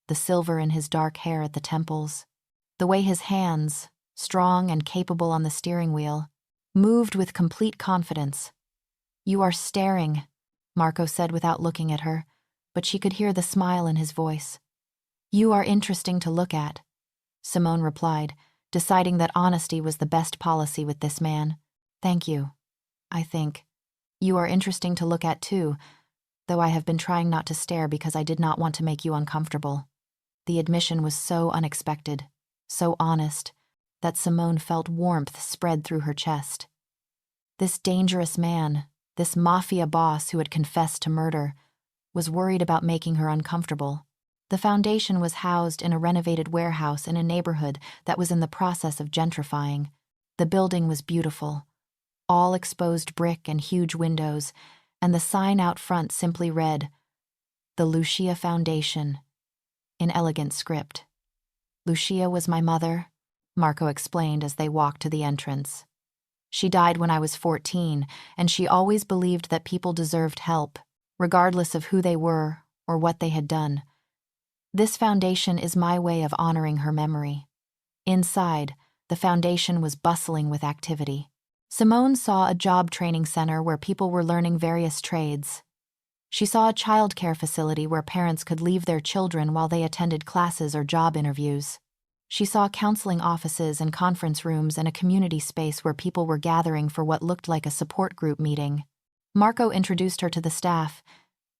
the silver in his dark hair at the temples, the way his hands, strong and capable on the steering wheel, moved with complete confidence. "You are staring," Marco said without looking at her, but she could hear the smile in his voice. "You are interesting to look at," Simone replied, deciding that honesty was the best policy with this man. "Thank you, I think. You are interesting to look at too, though I have been trying not to stare because I did not want to make you uncomfortable." The admission was so unexpected, so honest, that Simone felt warmth spread through her chest. This dangerous man, this Mafia boss who had confessed to murder, was worried about making her uncomfortable. The foundation was housed in a renovated warehouse in a neighborhood that was in the process of gentrifying. The building was beautiful, all exposed brick and huge windows, and the sign out front simply read, "The Lucia Foundation," in elegant script. "Lucia was my mother," Marco explained as they walked to the entrance. "She died when I was 14, and she always believed that people deserved help, regardless of who they were or what they had done. This foundation is my way of honoring her memory." Inside, the foundation was bustling with activity. Simone saw a job training center where people were learning various trades. She saw a childcare facility where parents could leave their children while they attended classes or job interviews. She saw counseling offices and conference rooms and a community space where people were gathering for what looked like a support group meeting. Marco introduced her to the staff,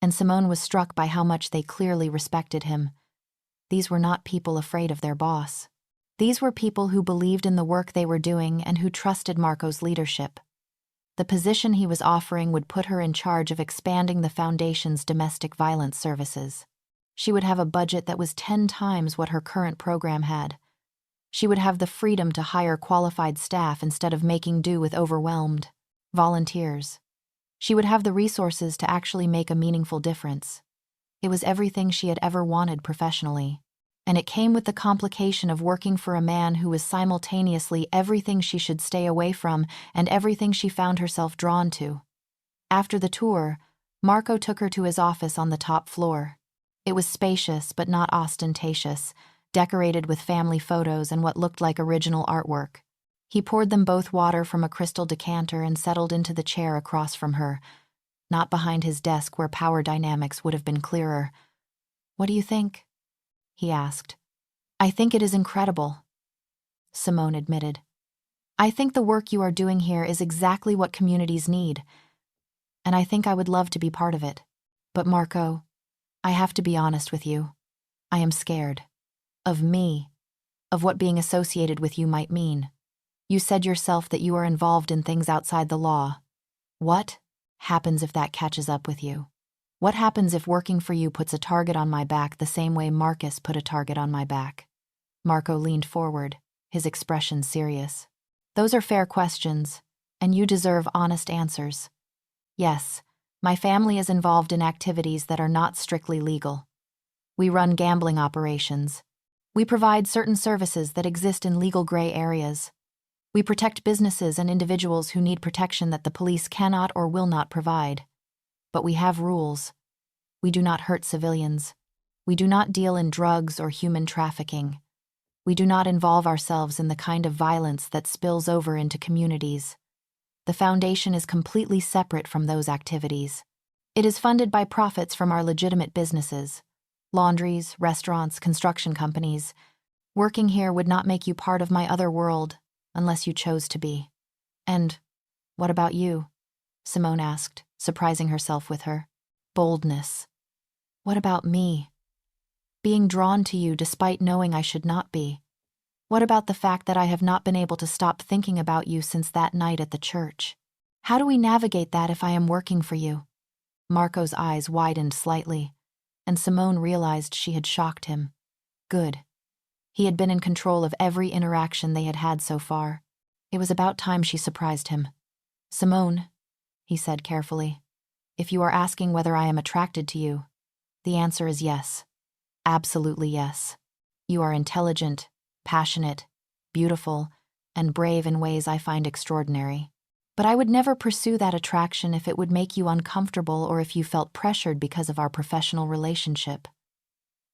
and Simone was struck by how much they clearly respected him. These were not people afraid of their boss. These were people who believed in the work they were doing and who trusted Marco's leadership. The position he was offering would put her in charge of expanding the foundation's domestic violence services. She would have a budget that was 10 times what her current program had. She would have the freedom to hire qualified staff instead of making do with overwhelmed volunteers. She would have the resources to actually make a meaningful difference. It was everything she had ever wanted professionally, and it came with the complication of working for a man who was simultaneously everything she should stay away from and everything she found herself drawn to. After the tour, Marco took her to his office on the top floor. It was spacious but not ostentatious, decorated with family photos and what looked like original artwork. He poured them both water from a crystal decanter and settled into the chair across from her, not behind his desk where power dynamics would have been clearer. "What do you think?" he asked. I think it is incredible, Simone admitted. I think the work you are doing here is exactly what communities need, and I think I would love to be part of it. But Marco, I have to be honest with you. I am scared. Of me. Of what being associated with you might mean. You said yourself that you are involved in things outside the law. What happens if that catches up with you? What happens if working for you puts a target on my back the same way Marcus put a target on my back? Marco leaned forward, his expression serious. Those are fair questions, and you deserve honest answers. Yes, my family is involved in activities that are not strictly legal. We run gambling operations. We provide certain services that exist in legal gray areas. We protect businesses and individuals who need protection that the police cannot or will not provide. But we have rules. We do not hurt civilians. We do not deal in drugs or human trafficking. We do not involve ourselves in the kind of violence that spills over into communities. The foundation is completely separate from those activities. It is funded by profits from our legitimate businesses. Laundries, restaurants, construction companies. Working here would not make you part of my other world, unless you chose to be. And what about you? Simone asked, surprising herself with her boldness. What about me? Being drawn to you despite knowing I should not be. What about the fact that I have not been able to stop thinking about you since that night at the church? How do we navigate that if I am working for you? Marco's eyes widened slightly, and Simone realized she had shocked him. Good. He had been in control of every interaction they had had so far. It was about time she surprised him. Simone, he said carefully, if you are asking whether I am attracted to you, the answer is yes. Absolutely yes. You are intelligent, passionate, beautiful, and brave in ways I find extraordinary. But I would never pursue that attraction if it would make you uncomfortable or if you felt pressured because of our professional relationship.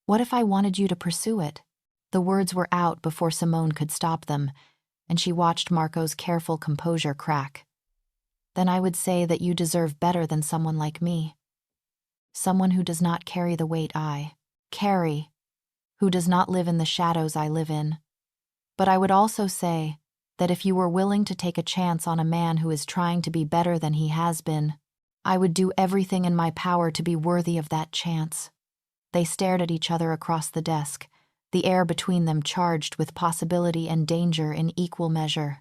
What if I wanted you to pursue it? The words were out before Simone could stop them, and she watched Marco's careful composure crack. Then I would say that you deserve better than someone like me. Someone who does not carry the weight I carry, who does not live in the shadows I live in. But I would also say that if you were willing to take a chance on a man who is trying to be better than he has been, I would do everything in my power to be worthy of that chance. They stared at each other across the desk, the air between them charged with possibility and danger in equal measure.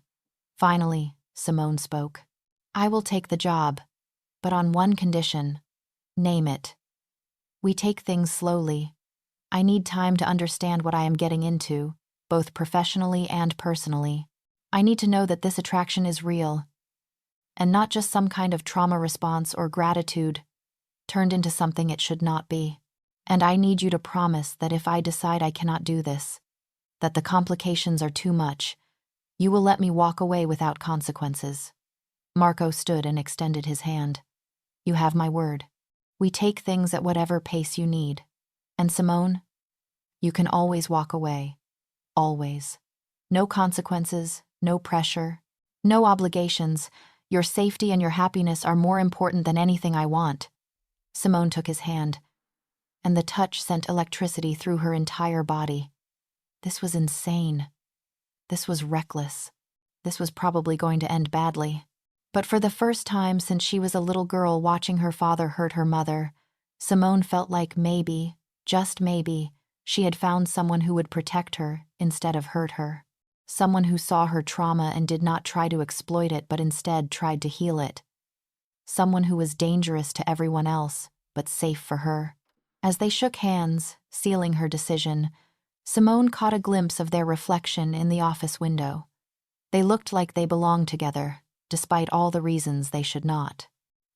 Finally, Simone spoke. I will take the job, but on one condition. Name it. We take things slowly. I need time to understand what I am getting into, both professionally and personally. I need to know that this attraction is real, and not just some kind of trauma response or gratitude turned into something it should not be. And I need you to promise that if I decide I cannot do this, that the complications are too much, you will let me walk away without consequences. Marco stood and extended his hand. You have my word. We take things at whatever pace you need. And Simone, you can always walk away. Always. No consequences, no pressure, no obligations. Your safety and your happiness are more important than anything I want. Simone took his hand, and the touch sent electricity through her entire body. This was insane. This was reckless. This was probably going to end badly. But for the first time since she was a little girl watching her father hurt her mother, Simone felt like maybe, just maybe, she had found someone who would protect her instead of hurt her. Someone who saw her trauma and did not try to exploit it but instead tried to heal it. Someone who was dangerous to everyone else, but safe for her. As they shook hands, sealing her decision, Simone caught a glimpse of their reflection in the office window. They looked like they belonged together, despite all the reasons they should not.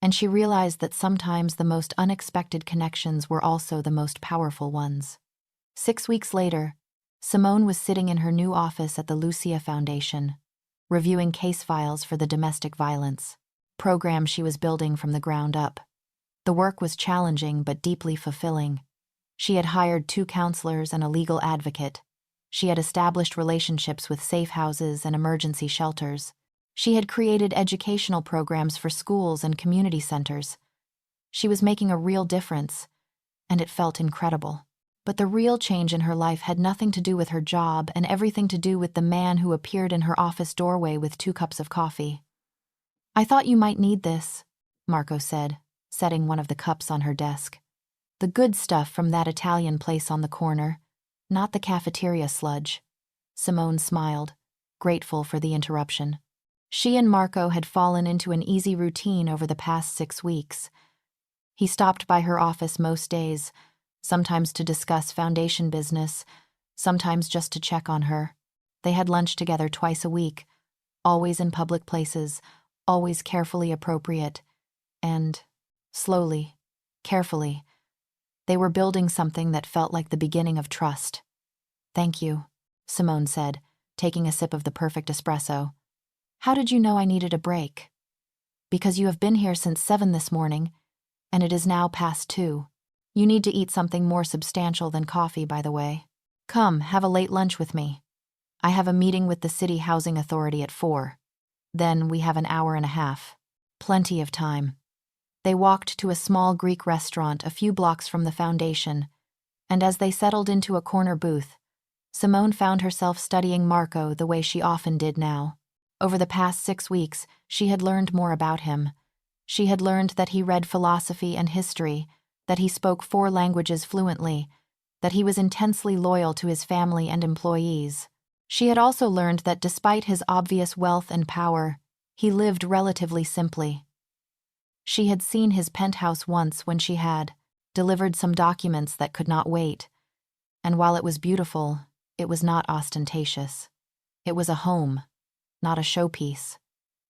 And she realized that sometimes the most unexpected connections were also the most powerful ones. 6 weeks later, Simone was sitting in her new office at the Lucia Foundation, reviewing case files for the domestic violence program she was building from the ground up. The work was challenging but deeply fulfilling. She had hired 2 counselors and a legal advocate. She had established relationships with safe houses and emergency shelters. She had created educational programs for schools and community centers. She was making a real difference, and it felt incredible. But the real change in her life had nothing to do with her job and everything to do with the man who appeared in her office doorway with 2 cups of coffee. "I thought you might need this," Marco said, setting one of the cups on her desk. "The good stuff from that Italian place on the corner, not the cafeteria sludge." Simone smiled, grateful for the interruption. She and Marco had fallen into an easy routine over the past 6 weeks. He stopped by her office most days, sometimes to discuss foundation business, sometimes just to check on her. They had lunch together twice a week, always in public places, always carefully appropriate, and slowly, carefully, they were building something that felt like the beginning of trust. "Thank you," Simone said, taking a sip of the perfect espresso. "How did you know I needed a break?" "Because you have been here since 7 this morning, and it is now past 2. You need to eat something more substantial than coffee, by the way. Come, have a late lunch with me. I have a meeting with the City Housing Authority at 4. Then we have an hour and a half. Plenty of time." They walked to a small Greek restaurant a few blocks from the foundation, and as they settled into a corner booth, Simone found herself studying Marco the way she often did now. Over the past 6 weeks, she had learned more about him. She had learned that he read philosophy and history, that he spoke 4 languages fluently, that he was intensely loyal to his family and employees. She had also learned that despite his obvious wealth and power, he lived relatively simply. She had seen his penthouse once when she had delivered some documents that could not wait, and while it was beautiful, it was not ostentatious. It was a home, not a showpiece.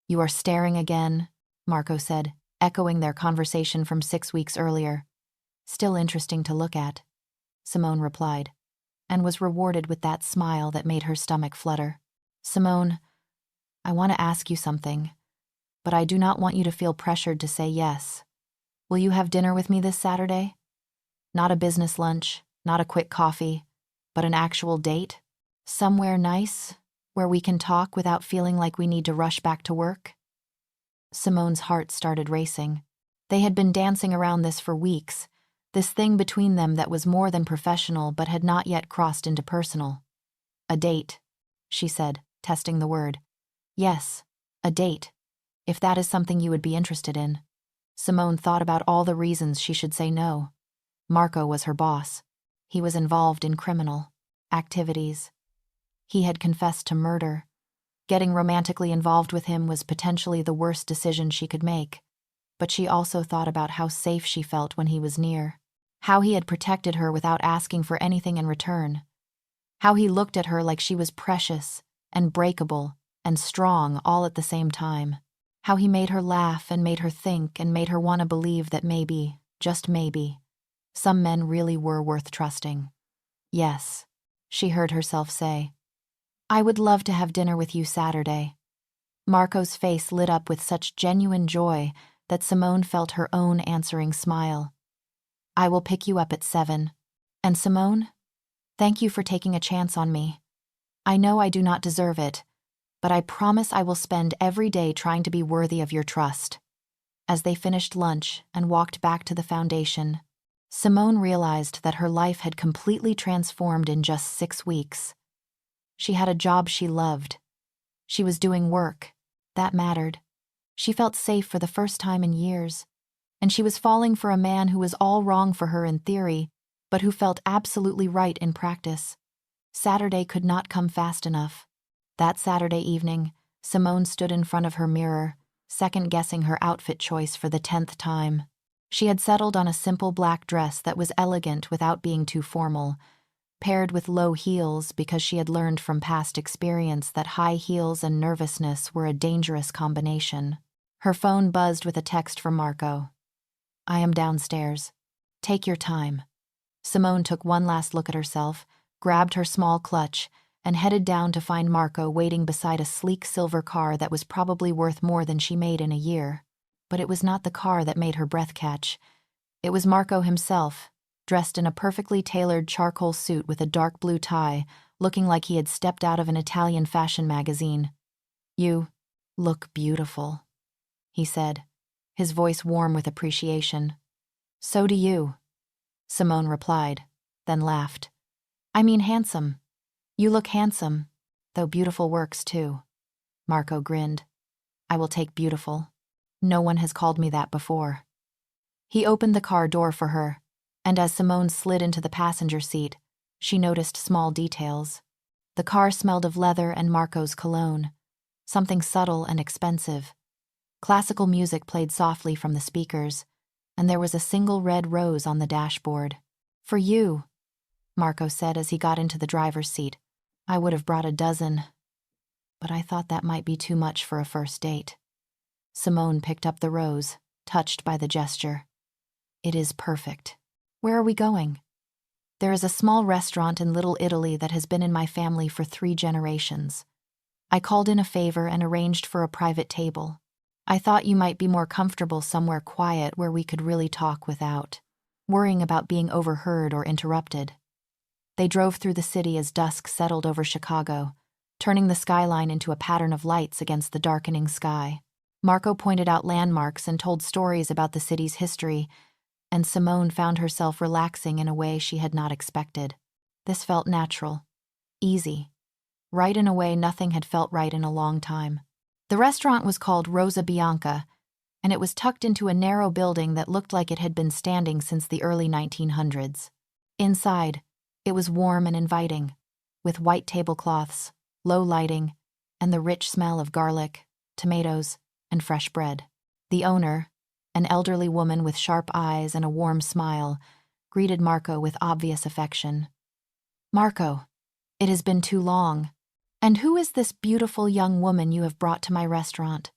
"You are staring again," Marco said, echoing their conversation from 6 weeks earlier. "Still interesting to look at," Simone replied, and was rewarded with that smile that made her stomach flutter. "Simone, I want to ask you something, but I do not want you to feel pressured to say yes. Will you have dinner with me this Saturday? Not a business lunch, not a quick coffee, but an actual date? Somewhere nice, where we can talk without feeling like we need to rush back to work?" Simone's heart started racing. They had been dancing around this for weeks, this thing between them that was more than professional but had not yet crossed into personal. "A date," she said, testing the word. "Yes, a date, if that is something you would be interested in." Simone thought about all the reasons she should say no. Marco was her boss. He was involved in criminal activities. He had confessed to murder. Getting romantically involved with him was potentially the worst decision she could make. But she also thought about how safe she felt when he was near, how he had protected her without asking for anything in return, how he looked at her like she was precious and breakable and strong all at the same time, how he made her laugh and made her think and made her want to believe that maybe, just maybe, some men really were worth trusting. "Yes," she heard herself say. "I would love to have dinner with you Saturday." Marco's face lit up with such genuine joy that Simone felt her own answering smile. "I will pick you up at 7. And Simone, thank you for taking a chance on me. I know I do not deserve it, but I promise I will spend every day trying to be worthy of your trust." As they finished lunch and walked back to the foundation, Simone realized that her life had completely transformed in just 6 weeks. She had a job she loved. She was doing work. That mattered. She felt safe for the first time in years. And she was falling for a man who was all wrong for her in theory, but who felt absolutely right in practice. Saturday could not come fast enough. That Saturday evening, Simone stood in front of her mirror, second-guessing her outfit choice for the 10th time. She had settled on a simple black dress that was elegant without being too formal, paired with low heels because she had learned from past experience that high heels and nervousness were a dangerous combination. Her phone buzzed with a text from Marco. "I am downstairs. Take your time." Simone took one last look at herself, grabbed her small clutch, and headed down to find Marco waiting beside a sleek silver car that was probably worth more than she made in a year. But it was not the car that made her breath catch. It was Marco himself, dressed in a perfectly tailored charcoal suit with a dark blue tie, looking like he had stepped out of an Italian fashion magazine. "You look beautiful," he said, his voice warm with appreciation. "So do you," Simone replied, then laughed. I mean handsome. You look handsome, though beautiful works too. Marco grinned. I will take beautiful. No one has called me that before. He opened the car door for her, and as Simone slid into the passenger seat, she noticed small details. The car smelled of leather and Marco's cologne, something subtle and expensive. Classical music played softly from the speakers, and there was a single red rose on the dashboard. For you, Marco said as he got into the driver's seat. I would have brought a dozen, but I thought that might be too much for a first date. Simone picked up the rose, touched by the gesture. It is perfect. Where are we going? There is a small restaurant in Little Italy that has been in my family for 3 generations. I called in a favor and arranged for a private table. I thought you might be more comfortable somewhere quiet where we could really talk without worrying about being overheard or interrupted. They drove through the city as dusk settled over Chicago, turning the skyline into a pattern of lights against the darkening sky. Marco pointed out landmarks and told stories about the city's history, and Simone found herself relaxing in a way she had not expected. This felt natural, easy, right in a way nothing had felt right in a long time. The restaurant was called Rosa Bianca, and it was tucked into a narrow building that looked like it had been standing since the early 1900s. Inside, it was warm and inviting, with white tablecloths, low lighting, and the rich smell of garlic, tomatoes, and fresh bread. The owner, an elderly woman with sharp eyes and a warm smile, greeted Marco with obvious affection. Marco, it has been too long. And who is this beautiful young woman you have brought to my restaurant?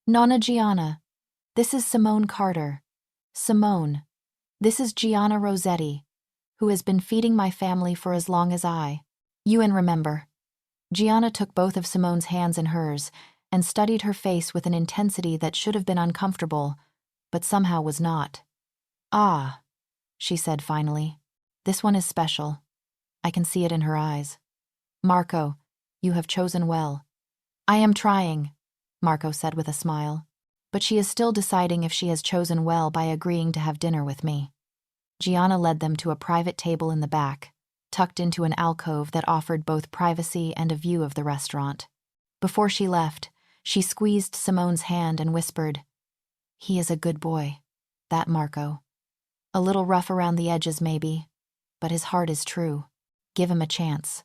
Nonna Gianna. This is Simone Carter. Simone. This is Gianna Rossetti, who has been feeding my family for as long as I. You and remember. Gianna took both of Simone's hands in hers and studied her face with an intensity that should have been uncomfortable, but somehow was not. Ah, she said finally. This one is special. I can see it in her eyes. Marco, you have chosen well. I am trying, Marco said with a smile, but she is still deciding if she has chosen well by agreeing to have dinner with me. Gianna led them to a private table in the back, tucked into an alcove that offered both privacy and a view of the restaurant. Before she left, she squeezed Simone's hand and whispered, He is a good boy, that Marco. A little rough around the edges maybe, but his heart is true. Give him a chance.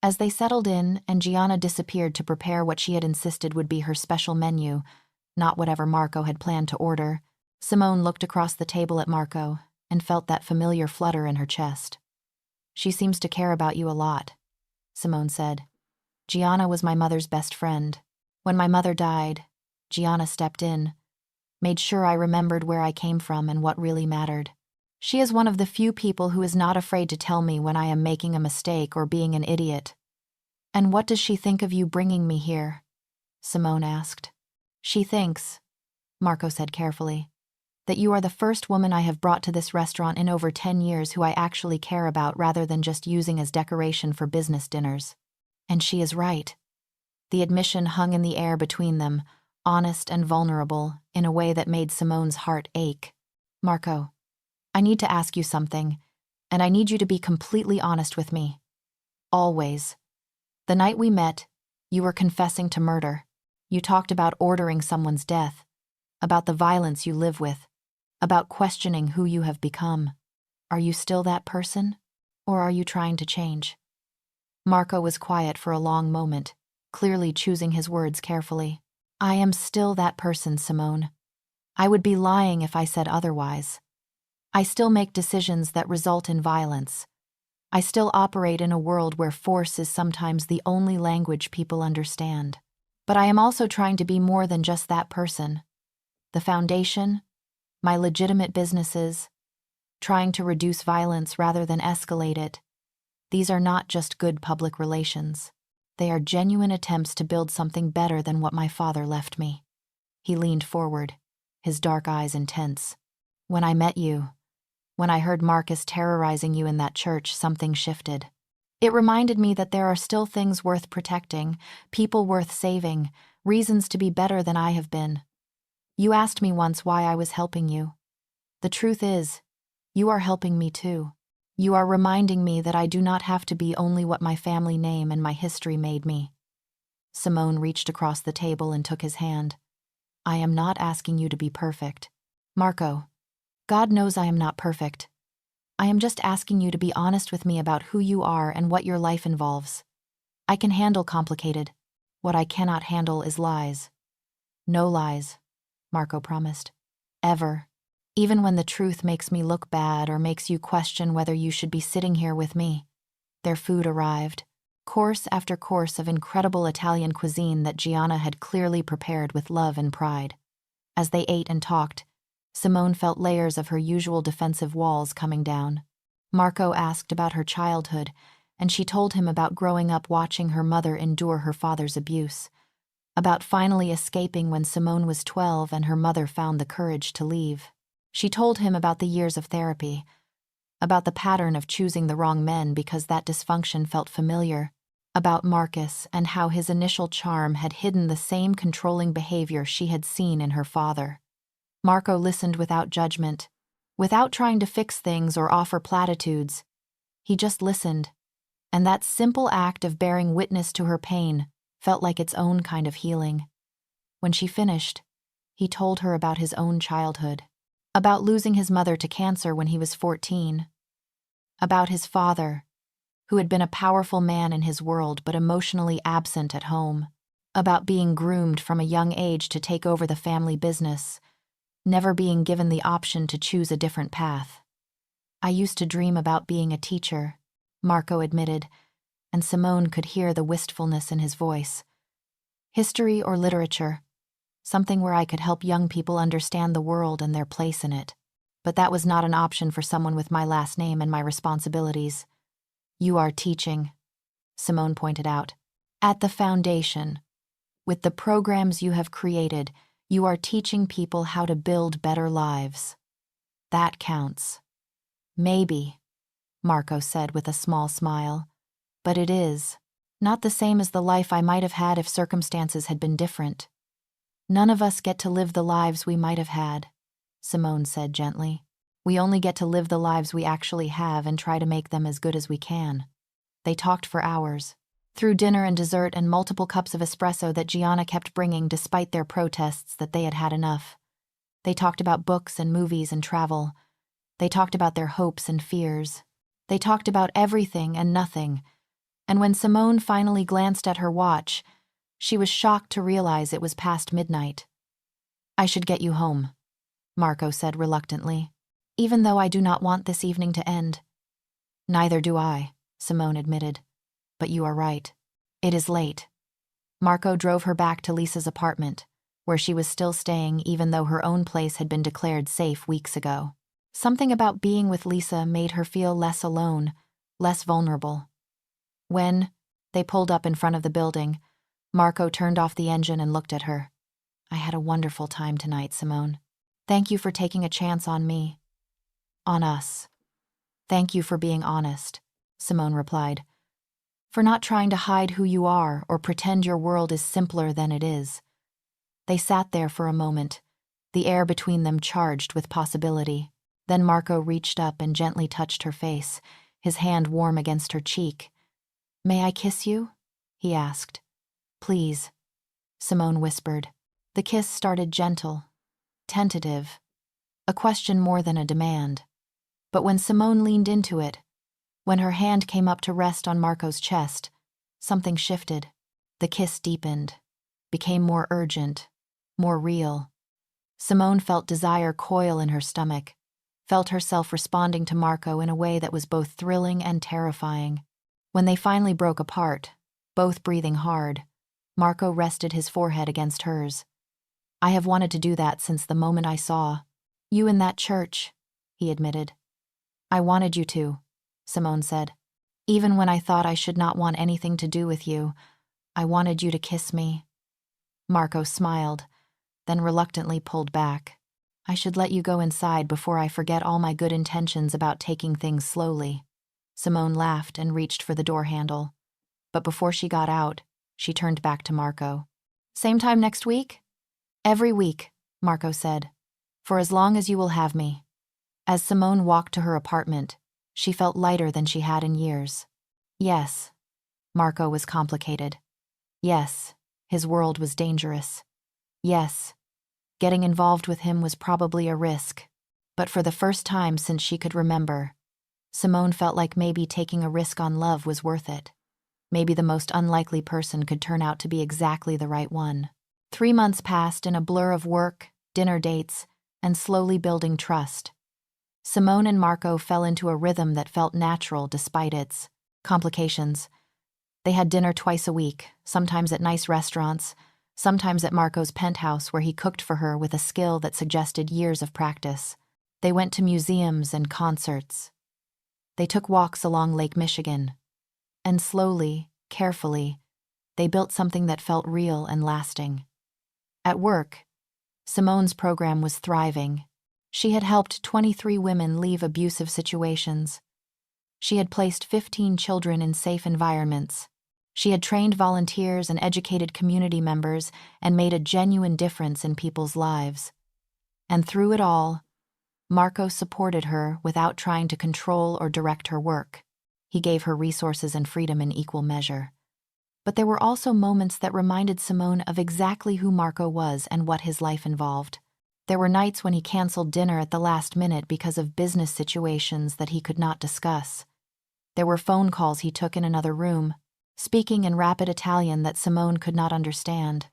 As they settled in and Gianna disappeared to prepare what she had insisted would be her special menu, not whatever Marco had planned to order, Simone looked across the table at Marco and felt that familiar flutter in her chest. She seems to care about you a lot, Simone said. Gianna was my mother's best friend. When my mother died, Gianna stepped in, made sure I remembered where I came from and what really mattered. She is one of the few people who is not afraid to tell me when I am making a mistake or being an idiot. And what does she think of you bringing me here? Simone asked. She thinks, Marco said carefully, that you are the first woman I have brought to this restaurant in over 10 years who I actually care about rather than just using as decoration for business dinners. And she is right. The admission hung in the air between them, honest and vulnerable, in a way that made Simone's heart ache. Marco, I need to ask you something, and I need you to be completely honest with me. Always. The night we met, you were confessing to murder. You talked about ordering someone's death, about the violence you live with, about questioning who you have become. Are you still that person, or are you trying to change? Marco was quiet for a long moment, clearly choosing his words carefully. I am still that person, Simone. I would be lying if I said otherwise. I still make decisions that result in violence. I still operate in a world where force is sometimes the only language people understand. But I am also trying to be more than just that person. The foundation, my legitimate businesses, trying to reduce violence rather than escalate it. These are not just good public relations. They are genuine attempts to build something better than what my father left me. He leaned forward, his dark eyes intense. When I met you, when I heard Marcus terrorizing you in that church, something shifted. It reminded me that there are still things worth protecting, people worth saving, reasons to be better than I have been. You asked me once why I was helping you. The truth is, you are helping me too. You are reminding me that I do not have to be only what my family name and my history made me. Simone reached across the table and took his hand. I am not asking you to be perfect. Marco, God knows I am not perfect. I am just asking you to be honest with me about who you are and what your life involves. I can handle complicated. What I cannot handle is lies. No lies, Marco promised. Ever. Even when the truth makes me look bad or makes you question whether you should be sitting here with me. Their food arrived. Course after course of incredible Italian cuisine that Gianna had clearly prepared with love and pride. As they ate and talked, Simone felt layers of her usual defensive walls coming down. Marco asked about her childhood, and she told him about growing up watching her mother endure her father's abuse, about finally escaping when Simone was 12 and her mother found the courage to leave. She told him about the years of therapy, about the pattern of choosing the wrong men because that dysfunction felt familiar, about Marcus and how his initial charm had hidden the same controlling behavior she had seen in her father. Marco listened without judgment, without trying to fix things or offer platitudes. He just listened, and that simple act of bearing witness to her pain felt like its own kind of healing. When she finished, he told her about his own childhood, about losing his mother to cancer when he was 14, about his father, who had been a powerful man in his world but emotionally absent at home, about being groomed from a young age to take over the family business, never being given the option to choose a different path. I used to dream about being a teacher, Marco admitted, and Simone could hear the wistfulness in his voice. History or literature, something where I could help young people understand the world and their place in it. But that was not an option for someone with my last name and my responsibilities. You are teaching, Simone pointed out. At the foundation, with the programs you have created, you are teaching people how to build better lives. That counts. Maybe, Marco said with a small smile. But it is. Not the same as the life I might have had if circumstances had been different. None of us get to live the lives we might have had, Simone said gently. We only get to live the lives we actually have and try to make them as good as we can. They talked for hours, through dinner and dessert and multiple cups of espresso that Gianna kept bringing despite their protests that they had had enough. They talked about books and movies and travel. They talked about their hopes and fears. They talked about everything and nothing. And when Simone finally glanced at her watch, she was shocked to realize it was past midnight. I should get you home, Marco said reluctantly, even though I do not want this evening to end. Neither do I, Simone admitted. But you are right. It is late. Marco drove her back to Lisa's apartment, where she was still staying even though her own place had been declared safe weeks ago. Something about being with Lisa made her feel less alone, less vulnerable. When they pulled up in front of the building, Marco turned off the engine and looked at her. I had a wonderful time tonight, Simone. Thank you for taking a chance on me. On us. Thank you for being honest, Simone replied. For not trying to hide who you are or pretend your world is simpler than it is. They sat there for a moment, the air between them charged with possibility. Then Marco reached up and gently touched her face, his hand warm against her cheek. May I kiss you? He asked. Please, Simone whispered. The kiss started gentle, tentative, a question more than a demand. But when Simone leaned into it, when her hand came up to rest on Marco's chest, something shifted. The kiss deepened, became more urgent, more real. Simone felt desire coil in her stomach, felt herself responding to Marco in a way that was both thrilling and terrifying. When they finally broke apart, both breathing hard, Marco rested his forehead against hers. I have wanted to do that since the moment I saw you in that church, he admitted. I wanted you to, Simone said. Even when I thought I should not want anything to do with you, I wanted you to kiss me. Marco smiled, then reluctantly pulled back. I should let you go inside before I forget all my good intentions about taking things slowly. Simone laughed and reached for the door handle. But before she got out, she turned back to Marco. Same time next week? Every week, Marco said. For as long as you will have me. As Simone walked to her apartment, She felt lighter than she had in years. Yes, Marco was complicated. Yes, his world was dangerous. Yes, getting involved with him was probably a risk. But for the first time since she could remember, Simone felt like maybe taking a risk on love was worth it. Maybe the most unlikely person could turn out to be exactly the right one. 3 months passed in a blur of work, dinner dates, and slowly building trust. Simone and Marco fell into a rhythm that felt natural despite its complications. They had dinner twice a week, sometimes at nice restaurants, sometimes at Marco's penthouse where he cooked for her with a skill that suggested years of practice. They went to museums and concerts. They took walks along Lake Michigan. And slowly, carefully, they built something that felt real and lasting. At work, Simone's program was thriving. She had helped 23 women leave abusive situations. She had placed 15 children in safe environments. She had trained volunteers and educated community members and made a genuine difference in people's lives. And through it all, Marco supported her without trying to control or direct her work. He gave her resources and freedom in equal measure. But there were also moments that reminded Simone of exactly who Marco was and what his life involved. There were nights when he canceled dinner at the last minute because of business situations that he could not discuss. There were phone calls he took in another room, speaking in rapid Italian that Simone could not understand.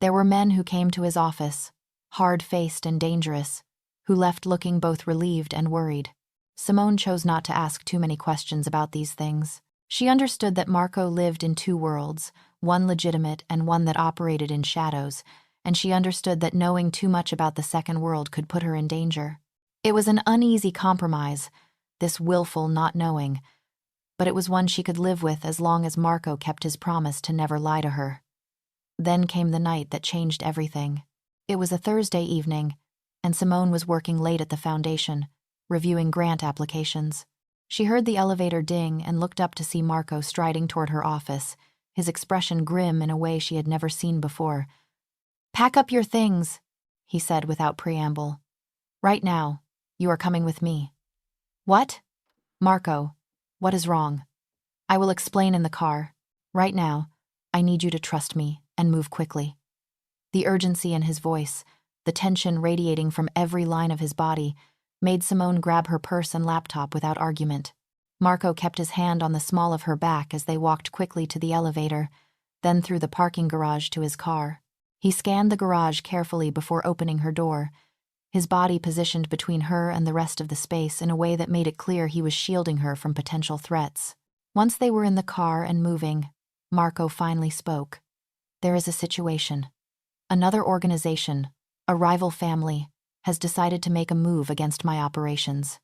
There were men who came to his office, hard-faced and dangerous, who left looking both relieved and worried. Simone chose not to ask too many questions about these things. She understood that Marco lived in 2 worlds, one legitimate and one that operated in shadows, and she understood that knowing too much about the second world could put her in danger. It was an uneasy compromise, this willful not knowing, but it was one she could live with as long as Marco kept his promise to never lie to her. Then came the night that changed everything. It was a Thursday evening, and Simone was working late at the foundation, reviewing grant applications. She heard the elevator ding and looked up to see Marco striding toward her office, his expression grim in a way she had never seen before. "Pack up your things," he said without preamble. "Right now, you are coming with me." "What?" "Marco, what is wrong?" "I will explain in the car. Right now, I need you to trust me and move quickly." The urgency in his voice, the tension radiating from every line of his body, made Simone grab her purse and laptop without argument. Marco kept his hand on the small of her back as they walked quickly to the elevator, then through the parking garage to his car. He scanned the garage carefully before opening her door, his body positioned between her and the rest of the space in a way that made it clear he was shielding her from potential threats. Once they were in the car and moving, Marco finally spoke. "There is a situation. Another organization, a rival family, has decided to make a move against my operations.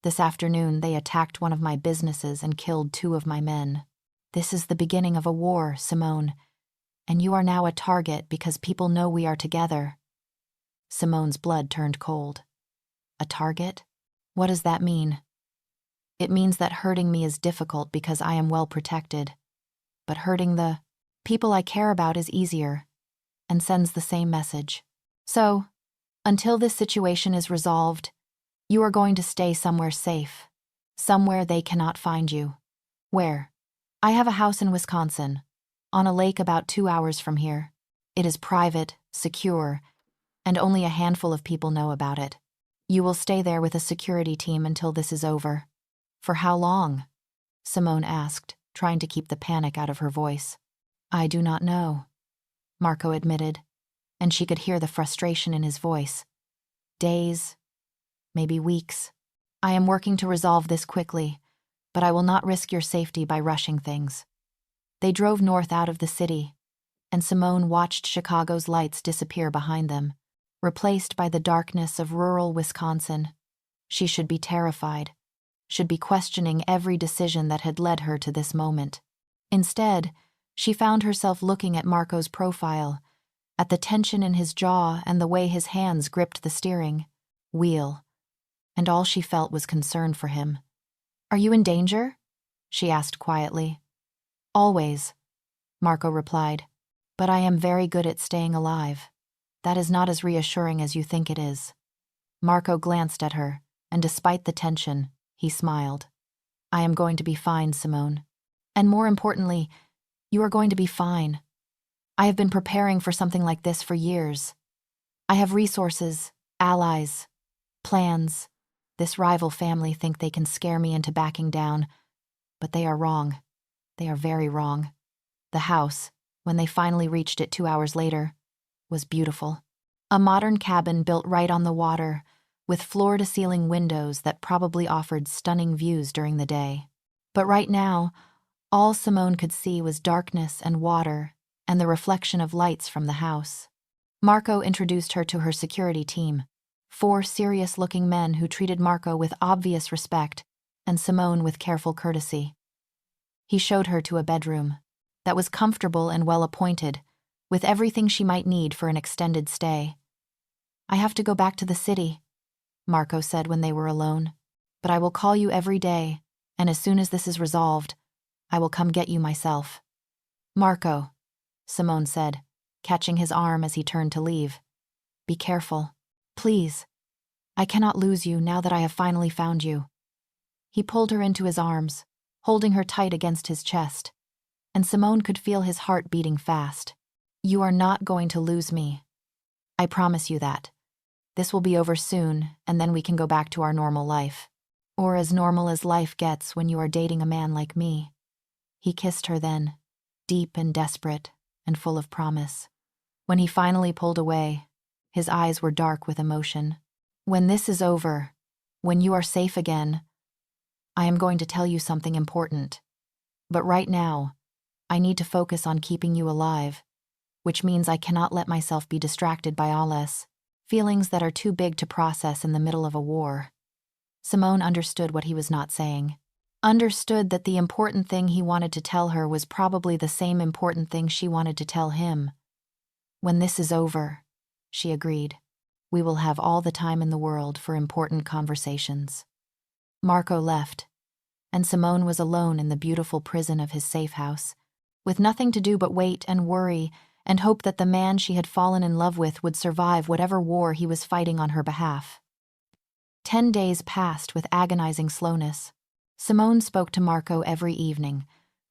This afternoon, they attacked one of my businesses and killed 2 of my men. This is the beginning of a war, Simone, and you are now a target because people know we are together." Simone's blood turned cold. "A target? What does that mean?" "It means that hurting me is difficult because I am well protected, but hurting the people I care about is easier, and sends the same message. So, until this situation is resolved, you are going to stay somewhere safe, somewhere they cannot find you." "Where?" "I have a house in Wisconsin, on a lake about 2 hours from here. It is private, secure, and only a handful of people know about it. You will stay there with a security team until this is over." "For how long?" Simone asked, trying to keep the panic out of her voice. "I do not know," Marco admitted, and she could hear the frustration in his voice. "Days, maybe weeks. I am working to resolve this quickly, but I will not risk your safety by rushing things." They drove north out of the city, and Simone watched Chicago's lights disappear behind them, replaced by the darkness of rural Wisconsin. She should be terrified, should be questioning every decision that had led her to this moment. Instead, she found herself looking at Marco's profile, at the tension in his jaw and the way his hands gripped the steering wheel, and all she felt was concern for him. "Are you in danger?" she asked quietly. "Always," Marco replied, "but I am very good at staying alive. That is not as reassuring as you think it is." Marco glanced at her, and despite the tension, he smiled. I am going to be fine, Simone. And more importantly, you are going to be fine. I have been preparing for something like this for years. I have resources, allies, plans. This rival family think they can scare me into backing down, but they are wrong. They are very wrong. The house, when they finally reached it 2 hours later, was beautiful. A modern cabin built right on the water, with floor-to-ceiling windows that probably offered stunning views during the day. But right now, all Simone could see was darkness and water and the reflection of lights from the house. Marco introduced her to her security team, 4 serious-looking men who treated Marco with obvious respect and Simone with careful courtesy. He showed her to a bedroom that was comfortable and well-appointed, with everything she might need for an extended stay. I have to go back to the city, Marco said when they were alone, but I will call you every day, and as soon as this is resolved, I will come get you myself. Marco, Simone said, catching his arm as he turned to leave. Be careful. Please. I cannot lose you now that I have finally found you. He pulled her into his arms, holding her tight against his chest, and Simone could feel his heart beating fast. You are not going to lose me. I promise you that. This will be over soon, and then we can go back to our normal life. Or as normal as life gets when you are dating a man like me. He kissed her then, deep and desperate, and full of promise. When he finally pulled away, his eyes were dark with emotion. When this is over, when you are safe again, I am going to tell you something important. But right now, I need to focus on keeping you alive, which means I cannot let myself be distracted by alles, feelings that are too big to process in the middle of a war. Simone understood what he was not saying. Understood that the important thing he wanted to tell her was probably the same important thing she wanted to tell him. When this is over, she agreed, we will have all the time in the world for important conversations. Marco left, and Simone was alone in the beautiful prison of his safe house, with nothing to do but wait and worry and hope that the man she had fallen in love with would survive whatever war he was fighting on her behalf. 10 days passed with agonizing slowness. Simone spoke to Marco every evening,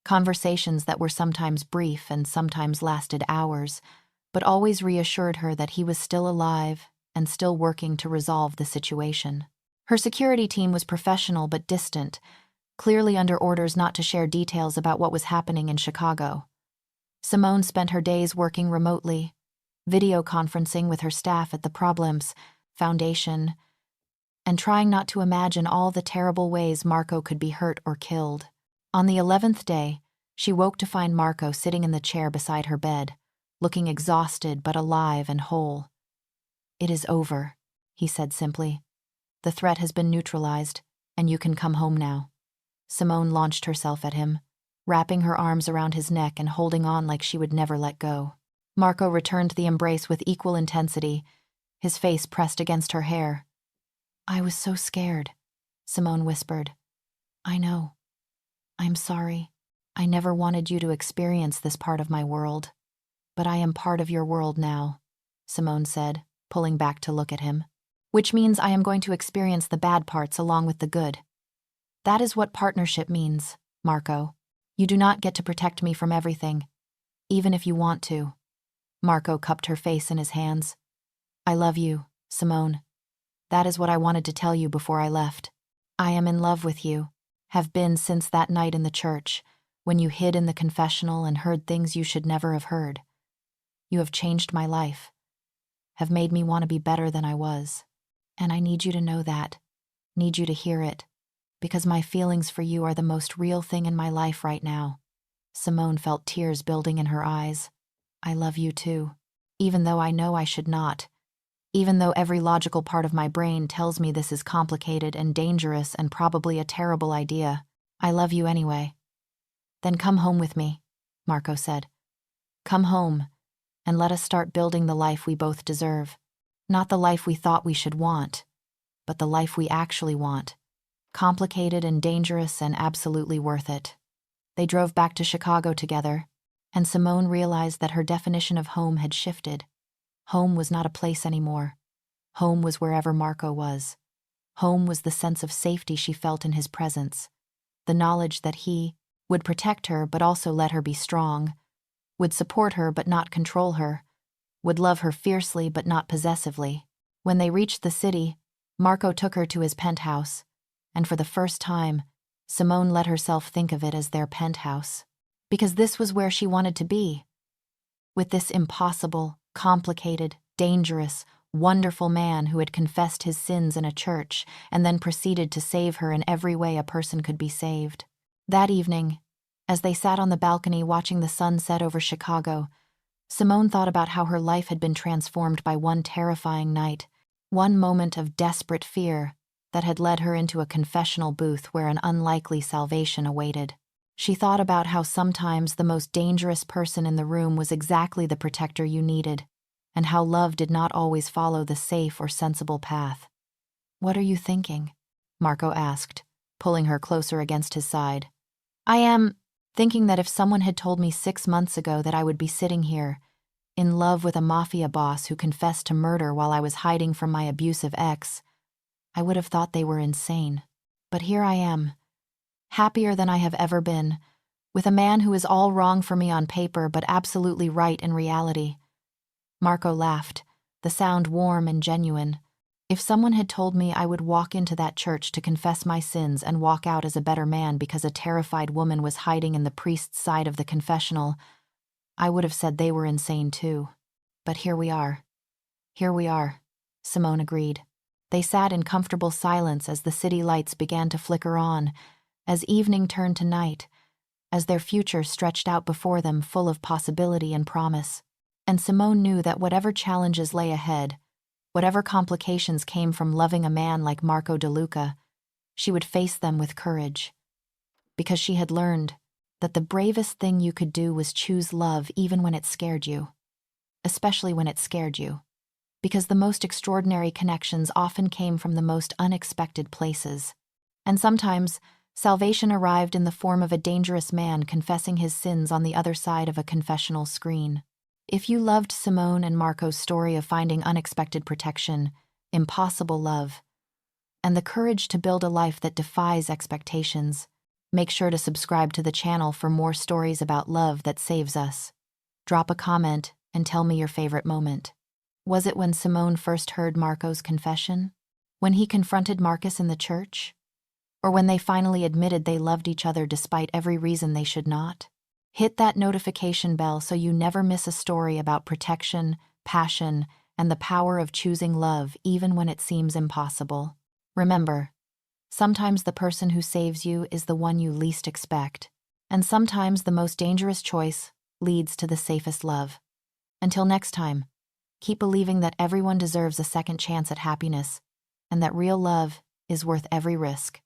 conversations that were sometimes brief and sometimes lasted hours, but always reassured her that he was still alive and still working to resolve the situation. Her security team was professional but distant, clearly under orders not to share details about what was happening in Chicago. Simone spent her days working remotely, video conferencing with her staff at the Problems Foundation, and trying not to imagine all the terrible ways Marco could be hurt or killed. On the 11th day, she woke to find Marco sitting in the chair beside her bed, looking exhausted but alive and whole. It is over, he said simply. The threat has been neutralized, and you can come home now. Simone launched herself at him, wrapping her arms around his neck and holding on like she would never let go. Marco returned the embrace with equal intensity, his face pressed against her hair. I was so scared, Simone whispered. I know. I'm sorry. I never wanted you to experience this part of my world. But I am part of your world now, Simone said, pulling back to look at him. Which means I am going to experience the bad parts along with the good. That is what partnership means, Marco. You do not get to protect me from everything, even if you want to. Marco cupped her face in his hands. I love you, Simone. That is what I wanted to tell you before I left. I am in love with you, have been since that night in the church, when you hid in the confessional and heard things you should never have heard. You have changed my life, have made me want to be better than I was. And I need you to know that, need you to hear it, because my feelings for you are the most real thing in my life right now. Simone felt tears building in her eyes. I love you too, even though I know I should not, even though every logical part of my brain tells me this is complicated and dangerous and probably a terrible idea. I love you anyway. Then come home with me, Marco said. Come home, and let us start building the life we both deserve. Not the life we thought we should want, but the life we actually want. Complicated and dangerous and absolutely worth it. They drove back to Chicago together, and Simone realized that her definition of home had shifted. Home was not a place anymore. Home was wherever Marco was. Home was the sense of safety she felt in his presence, the knowledge that he would protect her but also let her be strong, would support her but not control her, would love her fiercely but not possessively. When they reached the city, Marco took her to his penthouse, and for the first time, Simone let herself think of it as their penthouse. Because this was where she wanted to be. With this impossible, complicated, dangerous, wonderful man who had confessed his sins in a church and then proceeded to save her in every way a person could be saved. That evening, as they sat on the balcony watching the sun set over Chicago, Simone thought about how her life had been transformed by one terrifying night, one moment of desperate fear that had led her into a confessional booth where an unlikely salvation awaited. She thought about how sometimes the most dangerous person in the room was exactly the protector you needed, and how love did not always follow the safe or sensible path. "What are you thinking?" Marco asked, pulling her closer against his side. "I am thinking that if someone had told me 6 months ago that I would be sitting here, in love with a mafia boss who confessed to murder while I was hiding from my abusive ex, I would have thought they were insane. But here I am, happier than I have ever been, with a man who is all wrong for me on paper but absolutely right in reality." Marco laughed, the sound warm and genuine. "If someone had told me I would walk into that church to confess my sins and walk out as a better man because a terrified woman was hiding in the priest's side of the confessional, I would have said they were insane too. But here we are." "Here we are," Simone agreed. They sat in comfortable silence as the city lights began to flicker on, as evening turned to night, as their future stretched out before them full of possibility and promise. And Simone knew that whatever challenges lay ahead, whatever complications came from loving a man like Marco De Luca, she would face them with courage. Because she had learned that the bravest thing you could do was choose love even when it scared you. Especially when it scared you. Because the most extraordinary connections often came from the most unexpected places. And sometimes, salvation arrived in the form of a dangerous man confessing his sins on the other side of a confessional screen. If you loved Simone and Marco's story of finding unexpected protection, impossible love, and the courage to build a life that defies expectations, make sure to subscribe to the channel for more stories about love that saves us. Drop a comment and tell me your favorite moment. Was it when Simone first heard Marco's confession? When he confronted Marcus in the church? Or when they finally admitted they loved each other despite every reason they should not? Hit that notification bell so you never miss a story about protection, passion, and the power of choosing love even when it seems impossible. Remember, sometimes the person who saves you is the one you least expect, and sometimes the most dangerous choice leads to the safest love. Until next time, keep believing that everyone deserves a second chance at happiness, and that real love is worth every risk.